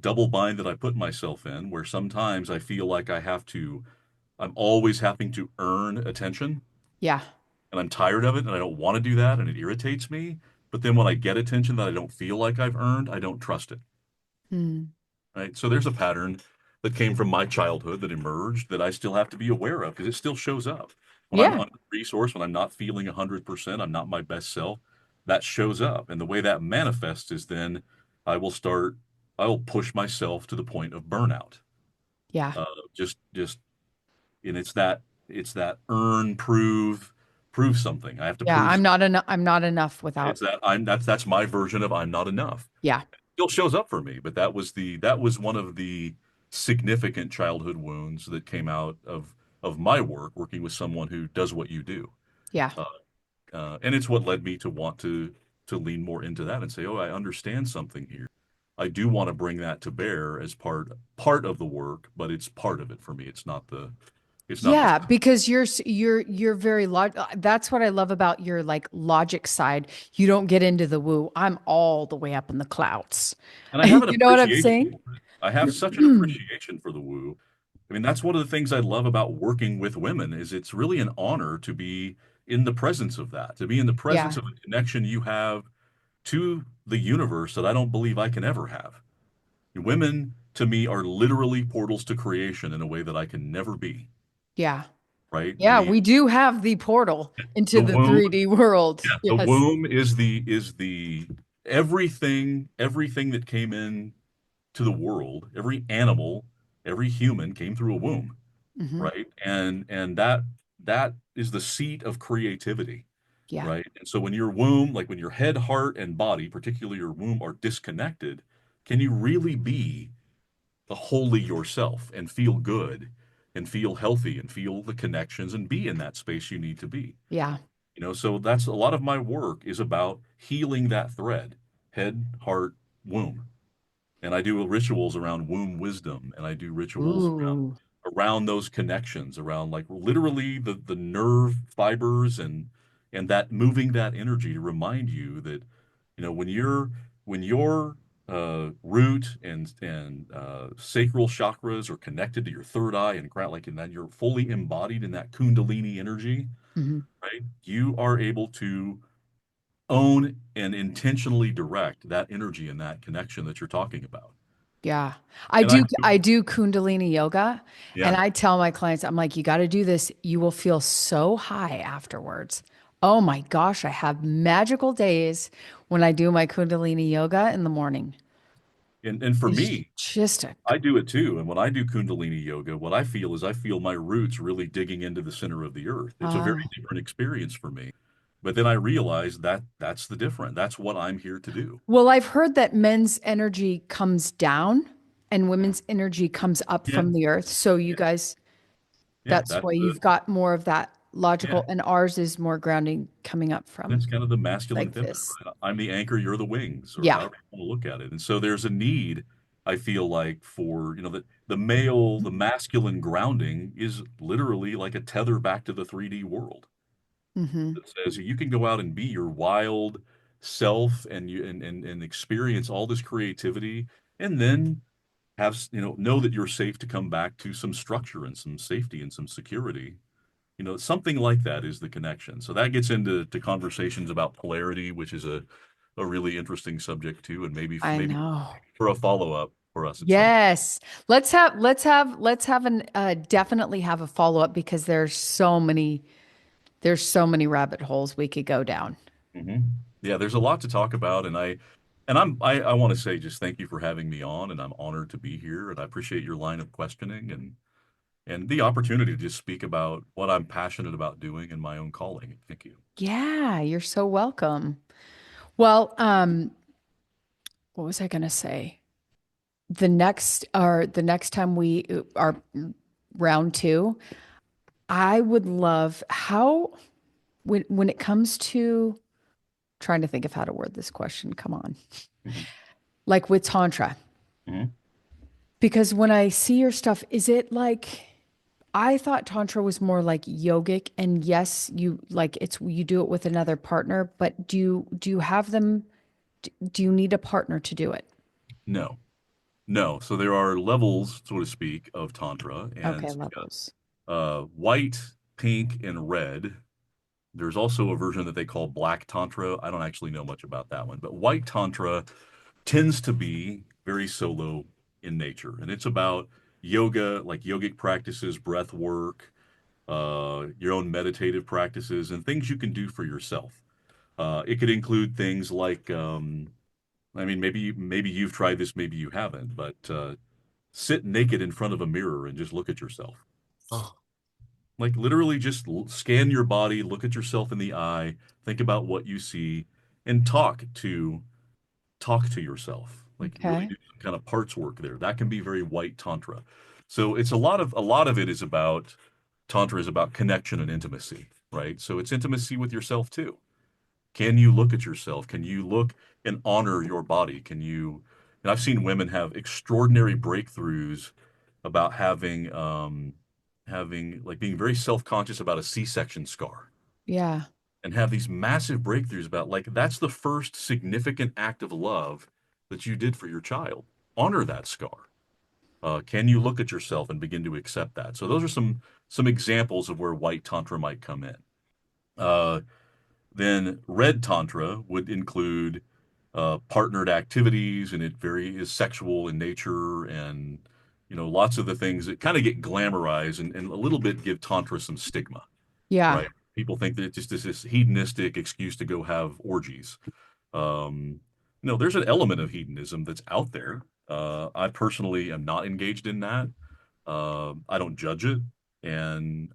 double bind that I put myself in, where sometimes I feel like I'm always having to earn attention, Yeah. and I'm tired of it, and I don't want to do that, and it irritates me. But then when I get attention that I don't feel like I've earned, I don't trust it. Hmm. Right. So there's a pattern that came from my childhood that emerged that I still have to be aware of because it still shows up. When I'm Yeah. under resourced, when I'm not feeling 100%, I'm not my best self, that shows up. And the way that manifests is then I will start, I will push myself to the point of burnout. Yeah. Uh, just, and it's that earn, prove something. I have to Yeah. prove I'm not enough without. it's that that's my version of I'm not enough. Yeah. Still shows up for me, but that was one of the significant childhood wounds that came out of my work working with someone who does what you do. Yeah. Uh, and it's what led me to want to lean more into that and say, oh, I understand something here. I do want to bring that to bear as part of the work, but it's part of it for me. It's not the Yeah, because you're very that's what I love about your like logic side. You don't get into the woo. I'm all the way up in the clouds. and I have an You know what I'm appreciation saying? for it. I have such an appreciation for the woo. I mean, that's one of the things I love about working with women is it's really an honor to be in the presence of that, to be in the presence Yeah. of a connection you have to the universe that I don't believe I can ever have. Women to me are literally portals to creation in a way that I can never be, Yeah. right? Yeah, we do have the portal into The the womb, 3D world. yeah, the Yes. womb is the everything that came in to the world, every animal, every human came through a womb, Hmm. right? And that is the seat of creativity, Yeah. right? And so when your womb, like when your head, heart, and body, particularly your womb, are disconnected, can you really be the wholly yourself and feel good? and feel healthy and feel the connections and be in that space you need to be. Yeah. So that's a lot of my work is about healing that thread, head, heart, womb. And I do rituals around womb wisdom, and I do rituals Ooh. around those connections, around like literally the nerve fibers and that moving that energy to remind you that, when your root and sacral chakras are connected to your third eye and crown, like, and then you're fully embodied in that Kundalini energy, Mhm. right? You are able to own and intentionally direct that energy and that connection that you're talking about. Yeah. I And I do do, I do Kundalini yoga, and yeah. I tell my clients, I'm like, you got to do this. You will feel so high afterwards. Oh my gosh, I have magical days when I do my Kundalini yoga in the morning. And for It's me, just a I do it too. And when I do Kundalini yoga, what I feel is I feel my roots really digging into the center of the earth. It's a very uh, different experience for me. But then I realize that that's the different. That's what I'm here to do. well, I've heard that men's energy comes down and women's energy comes up Yeah. from the earth. So you Yeah. guys, Yeah. that's why you've got more of that Yeah. logical, and ours is more grounding coming up from That's kind of the masculine like feminine, this. right? I'm the anchor, you're the wings, or Yeah. however you want to look at it. And so there's a need, I feel like, for, the male, the masculine grounding is literally like a tether back to the 3D world Hmm. that says you can go out and be your wild self and experience all this creativity and then know that you're safe to come back to some structure and some safety and some security. Something like that is the connection. So that gets into conversations about polarity, which is a really interesting subject too, and I maybe know. for a follow-up for us at some. Yes. Let's have an definitely have a follow-up because there's so many rabbit holes we could go down. Hmm. Yeah, there's a lot to talk about, and I want to say just thank you for having me on, and I'm honored to be here, and I appreciate your line of questioning and the opportunity to just speak about what I'm passionate about doing in my own calling. Thank you. Yeah, you're so welcome. Well, what was I going to say? The next time we are round two, I would love how when it comes to trying to think of how to word this question. Come on. Hmm. Like with Tantra. Hmm. Because when I see your stuff, is it like I thought Tantra was more like yogic, and yes, you like it's you do it with another partner, but do you have them do you need a partner to do it? No, no. So there are levels, so to speak, of Tantra, Okay, and levels. white, pink, and red. There's also a version that they call Black Tantra. I don't actually know much about that one, but White Tantra tends to be very solo in nature, and it's about yoga, like yogic practices, breath work, your own meditative practices, and things you can do for yourself. It could include things like, I mean, maybe you've tried this, maybe you haven't, but sit naked in front of a mirror and just look at yourself. Like literally just scan your body, look at yourself in the eye, think about what you see, and talk to yourself. Like really Okay. do some kind of parts work there. That can be very white tantra. So it's a lot of it is about tantra is about connection and intimacy, right? So it's intimacy with yourself too. Can you look at yourself? Can you look and honor your body? And I've seen women have extraordinary breakthroughs about having like being very self-conscious about a C-section scar Yeah. and have these massive breakthroughs about like that's the first significant act of love that you did for your child. Honor that scar. Can you look at yourself and begin to accept that? So those are some examples of where white tantra might come in. Uh, Then red tantra would include partnered activities, and it very is sexual in nature, and lots of the things that kind of get glamorized and a little bit give tantra some stigma, Yeah. right? People think that it just is this hedonistic excuse to go have orgies. There's an element of hedonism that's out there. I personally am not engaged in that. I don't judge it, and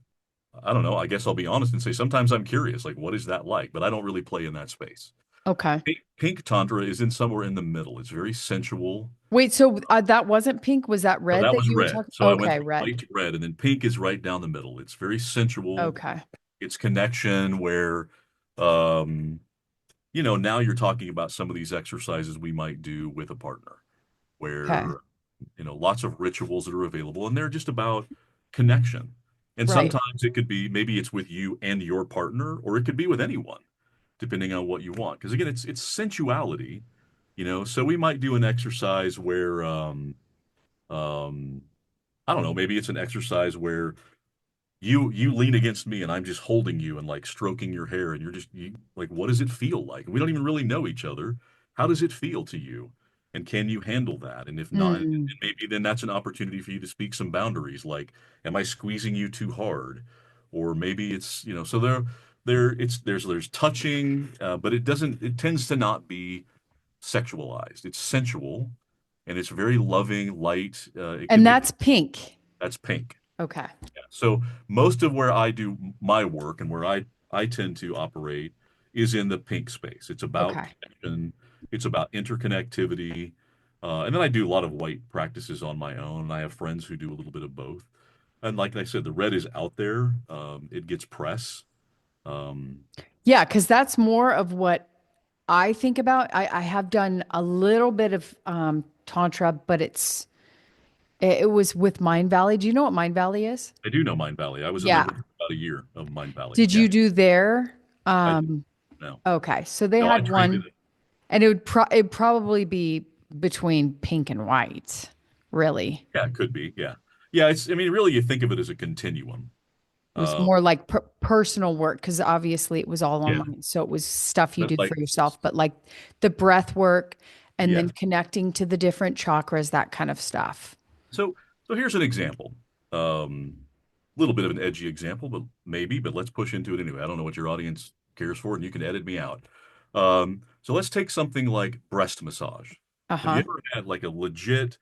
I don't know. I guess I'll be honest and say sometimes I'm curious, like, what is that like? But I don't really play in that space. Okay. Pink Tantra is in somewhere in the middle. It's very sensual. Wait, so that wasn't pink? Was that So red that that was you were red. talking? So I went Okay, from white red. to red, and then pink is right down the middle. It's very sensual. Okay. It's connection where, um, now you're talking about some of these exercises we might do with a partner, Okay. where, lots of rituals that are available, and they're just about connection. And Right. sometimes it could be maybe it's with you and your partner, or it could be with anyone, depending on what you want. Because again, it's sensuality, So we might do an exercise where, um, I don't know, maybe it's an exercise where you lean against me and I'm just holding you and like stroking your hair and like what does it feel like? We don't even really know each other. How does it feel to you? And can you handle that? And if not, and Mm. maybe then that's an opportunity for you to speak some boundaries like am I squeezing you too hard? Or maybe it's, so there's touching, but it tends to not be sexualized. It's sensual and it's very loving, light. And that's pink. That's pink. Okay. So most of where I do my work and where I tend to operate is in the pink space. It's about Okay. connection, it's about interconnectivity, and then I do a lot of white practices on my own. I have friends who do a little bit of both. And like I said, the red is out there. It gets press. Um, Yeah, because that's more of what I think about. I have done a little bit of Tantra, but it was with Mind Valley. Do you know what Mind Valley is? I do know Mind Valley. I was a Yeah. member for about a year of Mind Valley. Did Yeah, you do there? I do. No, Okay. So they no, I had trained in one, it. and it'd probably be between pink and white, really. Yeah, it could be. Yeah, yeah. I mean, really, you think of it as a continuum. It was Uh, more like personal work because obviously it was all yeah, online. So it was stuff you but did like for yourself, but like the breath work and yeah. then connecting to the different chakras, that kind of stuff. So here's an example. A little bit of an edgy example, but maybe, but let's push into it anyway. I don't know what your audience cares for, and you can edit me out. So let's take something like breast massage. Have you Uh-huh. ever had like a legit,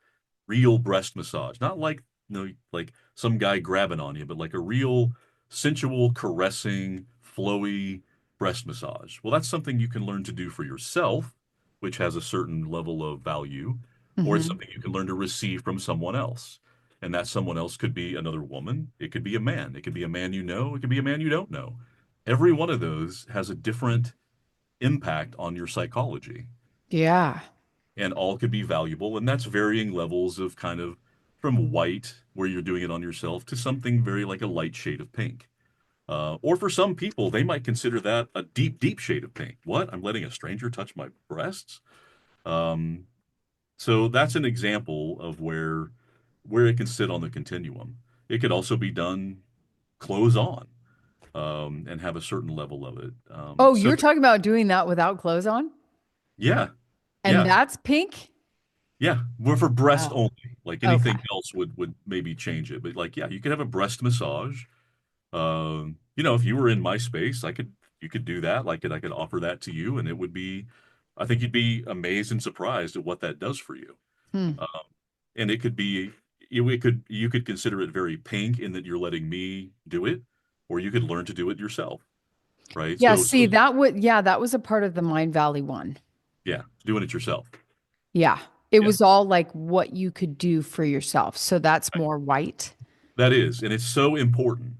real breast massage? Not like, like some guy grabbing on you, but like a real sensual, caressing, flowy breast massage. Well, that's something you can learn to do for yourself, which has a certain level of value, or it's Hmm. something you can learn to receive from someone else. And that someone else could be another woman. It could be a man. It could be a man you know. It could be a man you don't know. Every one of those has a different impact on your psychology, Yeah. and all could be valuable. And that's varying levels of kind of from white, where you're doing it on yourself, to something very like a light shade of pink. Or for some people, they might consider that a deep, deep shade of pink. What? I'm letting a stranger touch my breasts? Um, so that's an example of where it can sit on the continuum. It could also be done clothes on, and have a certain level of it. Oh, you're talking about doing that without clothes on? Yeah, And yeah, that's pink? yeah. We're for breast Oh, only. Like okay. anything else would maybe change it, but like yeah, you could have a breast massage. If you were in my space, you could do that. Like I could offer that to you, and it would be, I think you'd be amazed and surprised at what that does for you. Hmm. Um, and it could be you could consider it very pink in that you're letting me do it, or you could learn to do it yourself, right? Yeah, So see, that was a part of the Mind Valley one. yeah, doing it yourself. Yeah. It Yeah, was all like what you could do for yourself. So that's right. more white. That is, and it's so important.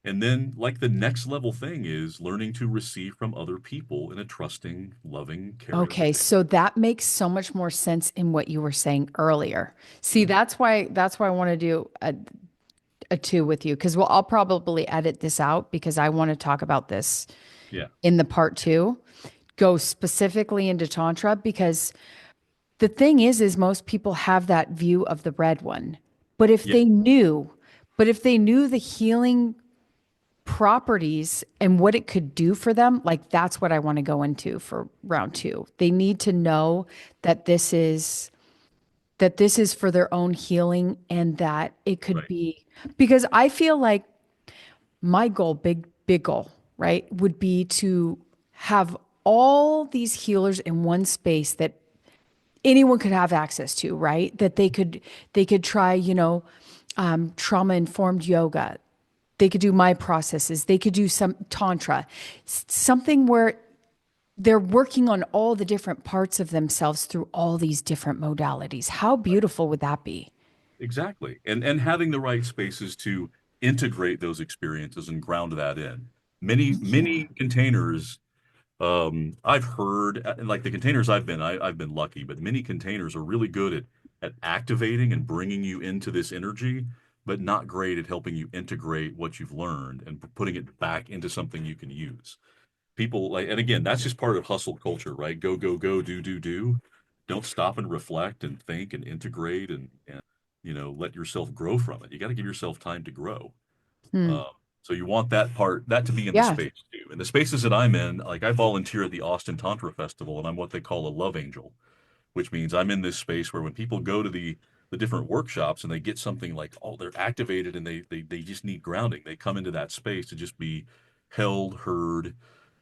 And then like the next level thing is learning to receive from other people in a trusting, loving, caring Okay, way. so that makes so much more sense in what you were saying earlier. See, Yeah, that's why I want to do a two with you because I'll probably edit this out because I want to talk about this yeah, in the part two. Go specifically into Tantra because the thing is most people have that view of the red one. But if yeah, they knew, but if they knew the healing properties and what it could do for them, like that's what I want to go into for round two. They need to know that this is for their own healing and that it could right, be because I feel like my goal, big goal, right, would be to have all these healers in one space that anyone could have access to, right? That they could try, trauma informed yoga. They could do my processes. They could do some tantra, something where they're working on all the different parts of themselves through all these different modalities. How beautiful would that be? Exactly. And having the right spaces to integrate those experiences and ground that in. Yeah. Many containers, I've heard, like the containers I've been lucky, but many containers are really good at activating and bringing you into this energy, but not great at helping you integrate what you've learned and putting it back into something you can use. People like, and again, that's just part of hustle culture, right? Go, go, go, do, do, do. Don't stop and reflect and think and integrate and let yourself grow from it. You got to give yourself time to grow. Hmm. Uh, so you want that to be in the Yeah. space too. And the spaces that I'm in, like I volunteer at the Austin Tantra Festival, and I'm what they call a love angel, which means I'm in this space where when people go to the different workshops and they get something like, oh, they're activated and they just need grounding. They come into that space to just be held, heard.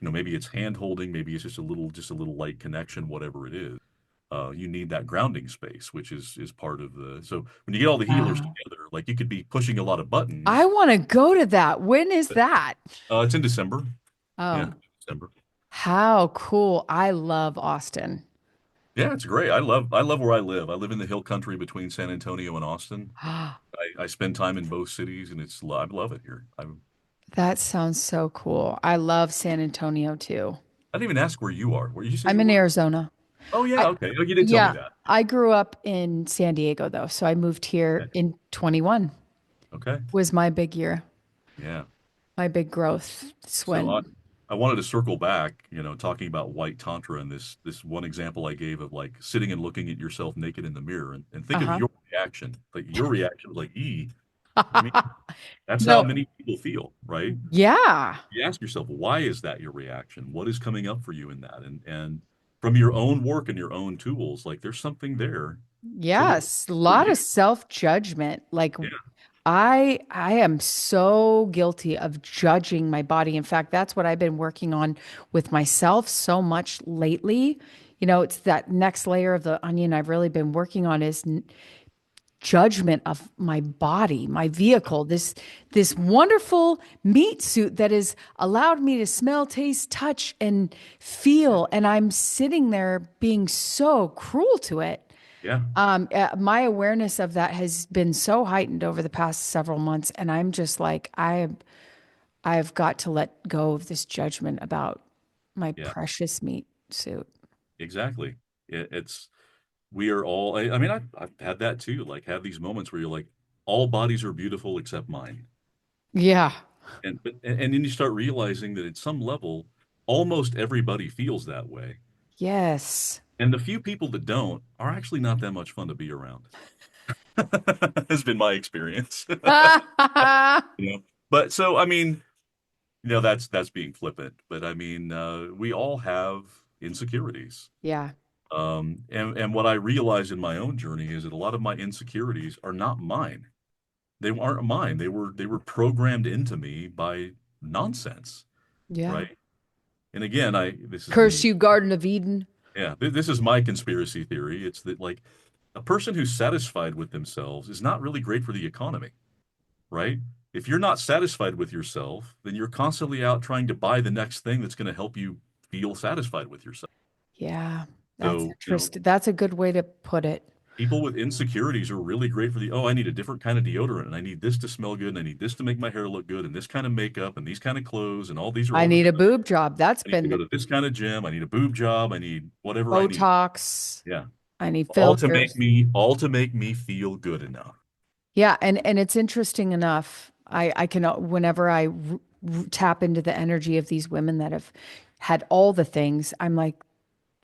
Maybe it's hand holding, maybe it's just a little light connection, whatever it is. You need that grounding space, which is part of the. So when you get all the healers Wow. together, like you could be pushing a lot of I buttons. want to go to that. When is that? It's in December. Yeah, Oh, December. how cool. I love Austin. Yeah, it's great. I love where I live. I live in the hill country between San Antonio and Austin. I spend time in both cities, and I love it here. That sounds so cool. I love San Antonio too. I didn't even ask where you are. Where did you say I'm you in were? Arizona. Oh yeah, I okay. Oh, you did tell me Yeah, that. I grew up in San Diego though, so I moved here Okay. in 21 Okay. was my big year, Yeah. my big growth. It's So when, I wanted to circle back, talking about white tantra and this one example I gave of like sitting and looking at yourself naked in the mirror and think of uh-huh. your reaction. Like your reaction was like, I mean, that's how No, many people feel, right? yeah. You ask yourself, why is that your reaction? What is coming up for you in that? And from your own work and your own tools, like there's something there to look Yes, a for lot you. of self-judgment. Like Yeah, I am so guilty of judging my body. In fact, that's what I've been working on with myself so much lately. It's that next layer of the onion I've really been working on is judgment of my body, my vehicle, this wonderful meat suit that has allowed me to smell, taste, touch, and feel. And I'm sitting there being so cruel to it. yeah, My awareness of that has been so heightened over the past several months, and I'm just like, I've got to let go of this judgment about my yeah, precious meat suit. exactly. It's we are all. I mean, I've had that too. Like, have these moments where you're like, all bodies are beautiful except mine, Yeah. and then you start realizing that at some level, almost everybody feels that way, Yes. and the few people that don't are actually not that much fun to be around. Has been my experience. But so I mean, that's being flippant, but I mean, we all have insecurities. Yeah. And what I realized in my own journey is that a lot of my insecurities are not mine. They aren't mine. They were programmed into me by nonsense, Yeah. right? And again, I this is Curse me. you, Garden of Eden. Yeah, this is my conspiracy theory. It's that like a person who's satisfied with themselves is not really great for the economy, right? If you're not satisfied with yourself, then you're constantly out trying to buy the next thing that's going to help you feel satisfied with yourself. Yeah, that's So, interesting. That's a good way to put it. people with insecurities are really great for oh, I need a different kind of deodorant and I need this to smell good and I need this to make my hair look good and this kind of makeup and these kind of clothes and all these are I all the need a things. boob job. That's I need to been go to this kind of gym. I need a boob job. I need whatever I need. Botox. Yeah. I need fillers. All to make me feel good enough. Yeah, and it's interesting enough. I can whenever I tap into the energy of these women that have had all the things, I'm like,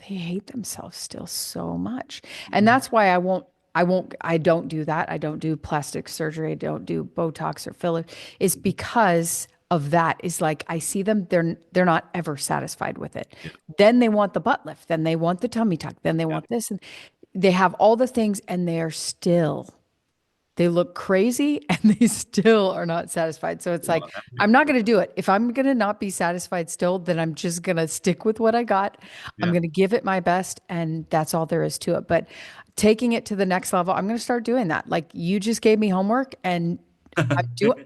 they hate themselves still so much. And Mhm. that's why I don't do that. I don't do plastic surgery. I don't do Botox or filler. It's because of that. Is like I see them, they're not ever satisfied with it. Yeah. Then they want the butt lift, then they want the tummy tuck, then they Yeah. want this, and they have all the things and they look crazy and they still are not satisfied. So it's They're like, not happy. I'm not going to do it. If I'm going to not be satisfied still, then I'm just going to stick with what I got. I'm Yeah. going to give it my best. And that's all there is to it. But taking it to the next level, I'm going to start doing that. Like you just gave me homework and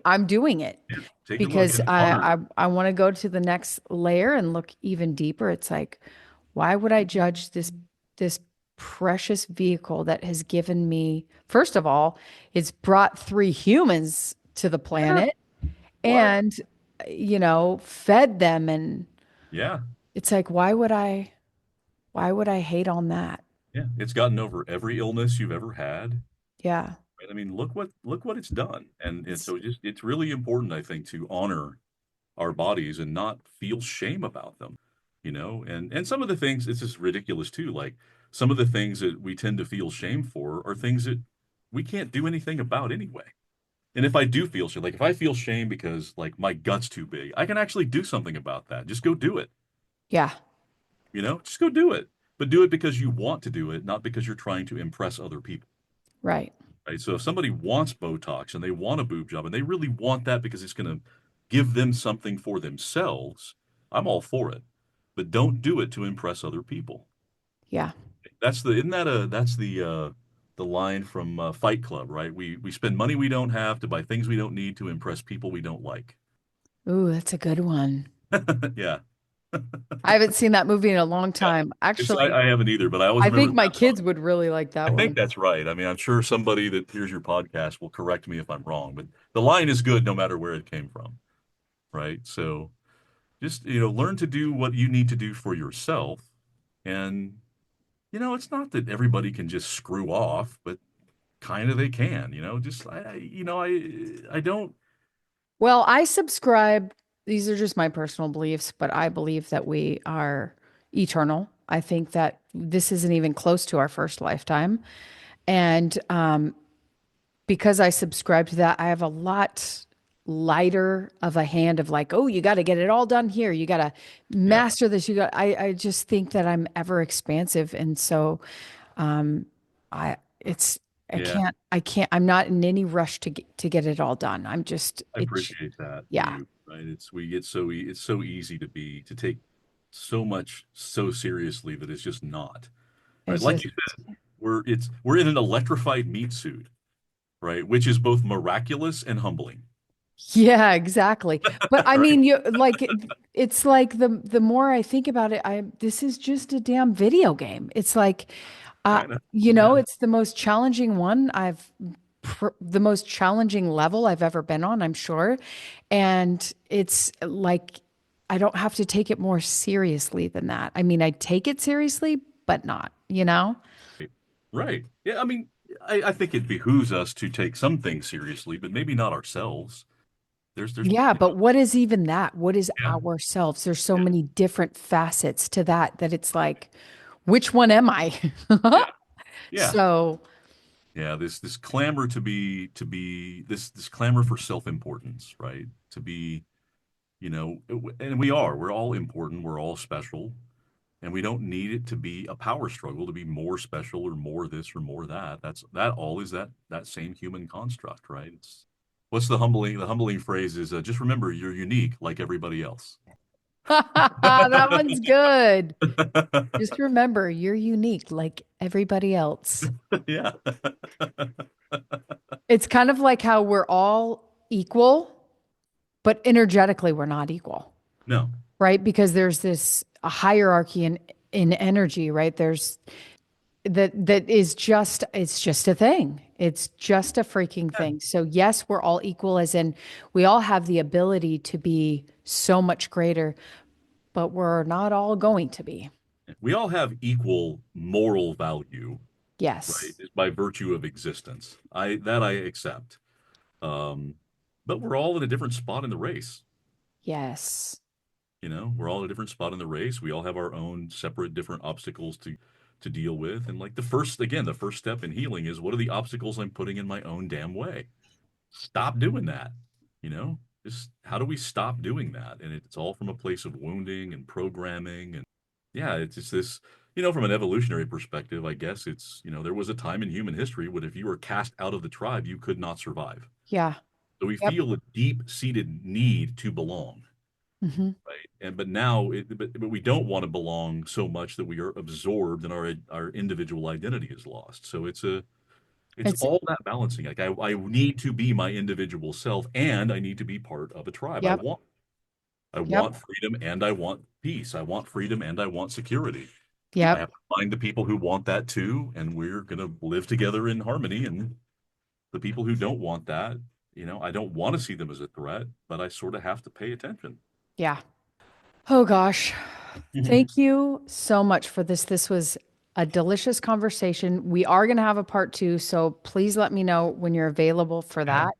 I'm doing it Yeah, take a look because and honor it. I want to go to the next layer and look even deeper. It's like, why would I judge this precious vehicle that has given me, first of all, it's brought three humans to the Yeah, planet what? and, fed them. And Yeah, it's like, why would I hate on that? yeah. It's gotten over every illness you've ever had. Yeah. Right? I mean, look what it's done. And It's, so just it's really important, I think, to honor our bodies and not feel shame about them, and some of the things it's just ridiculous too. Like some of the things that we tend to feel shame for are things that we can't do anything about anyway. And if I do feel shame, like if I feel shame because like my gut's too big, I can actually do something about that. Just go do it. yeah, Just go do it. But do it because you want to do it, not because you're trying to impress other people. right. Right. So if somebody wants Botox and they want a boob job and they really want that because it's going to give them something for themselves, I'm all for it. But don't do it to impress other people. Yeah. That's the line from Fight Club, right? We spend money we don't have to buy things we don't need to impress people we don't like. Ooh, that's a good one. Yeah, I haven't seen that movie in a long yeah. time. It's I, Actually, I haven't either, but I always I remember think my that line. kids would really like I that think one. that's right. I mean, I'm sure somebody that hears your podcast will correct me if I'm wrong, but the line is good no matter where it came from, right? So just, learn to do what you need to do for yourself. And, it's not that everybody can just screw off, but kind of they can, just, I don't, Well, I subscribe, these are just my personal beliefs, but I believe that we are eternal. I think that this isn't even close to our first lifetime. And because I subscribe to that, I have a lot lighter of a hand of like, oh, you got to get it all done here. You got to yeah, master this. I just think that I'm ever expansive. And so I, it's, yeah, I can't, I'm not in any rush to get it all done. I'm just, I appreciate that yeah, too, right? It's so easy to take so much so seriously that it's just not, right? it's Like just, you said, we're in an electrified meat suit, right? Which is both miraculous and humbling, yeah, exactly. But I right? mean, it's like the more I think about it, this is just a damn video game. It's like, Kind of. Yeah. it's the most challenging one the most challenging level I've ever been on, I'm sure. And it's like, I don't have to take it more seriously than that. I mean, I take it seriously, but not, you know? Right. Yeah. I mean, I think it behooves us to take some things seriously, but maybe not ourselves. There's, Yeah, but what is even that? What is yeah, ourselves? There's so yeah, many different facets to that it's like, which one am I? yeah, yeah, So, yeah. This clamor this clamor for self-importance, right? To be, and we're all important, we're all special, and we don't need it to be a power struggle to be more special or more this or more that. That all is that same human construct, right? What's the humbling phrase is just remember you're unique like everybody else. that one's good. Just remember, you're unique like everybody else. Yeah. It's kind of like how we're all equal, but energetically we're not equal, No. right? Because there's this a hierarchy in energy, right? There's that is just it's just a thing. It's just a freaking Yeah. thing. So yes, we're all equal as in we all have the ability to be so much greater, but we're not all going to be. We all have equal moral value, right? Yes. Just by virtue of existence. I accept. Um, but we're all in a different spot in the race. Yes. We're all at a different spot in the race. We all have our own separate different obstacles to deal with. And like the first step in healing is what are the obstacles I'm putting in my own damn way? Stop doing that. You know, just how do we stop doing that? And it's all from a place of wounding and programming. And yeah, it's this, from an evolutionary perspective, I guess there was a time in human history when if you were cast out of the tribe, you could not survive. Yeah. So we Yep. feel a deep-seated need to belong. Hmm. Right. But now, but we don't want to belong so much that we are absorbed and our individual identity is lost. So It's It's, all that balancing. Like I need to be my individual self and I need to be part of a tribe. yep, I yep, want freedom and I want peace. I want freedom and I want security. I yep. have to find the people who want that too, and we're gonna live together in harmony. And the people who don't want that, I don't want to see them as a threat, but I sort of have to pay attention. Yeah. Oh gosh. Mhm. Thank you so much for this. This was a delicious conversation. We are going to have a part two, so please let me know when you're available for Yeah. that.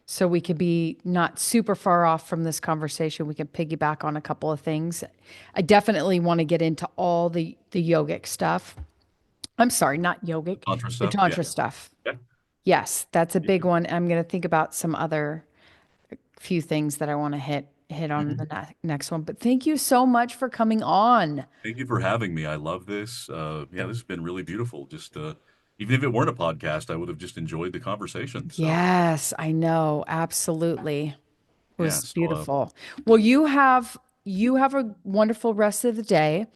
So we could be not super far off from this conversation. We can piggyback on a couple of things. I definitely want to get into all the yogic stuff. I'm sorry, not yogic, Tantra the stuff. Yeah. tantra stuff. Yeah. Yes, that's a Me big too. one. I'm going to think about some other few things that I want to hit on the Mhm. next one. But thank you so much for coming on. Thank you for having me. I love this. Yeah, this has been really beautiful. Just even if it weren't a podcast, I would have just enjoyed the conversation. So Yes, I know. Absolutely. It yeah, was so beautiful. Well, you have a wonderful rest of the day.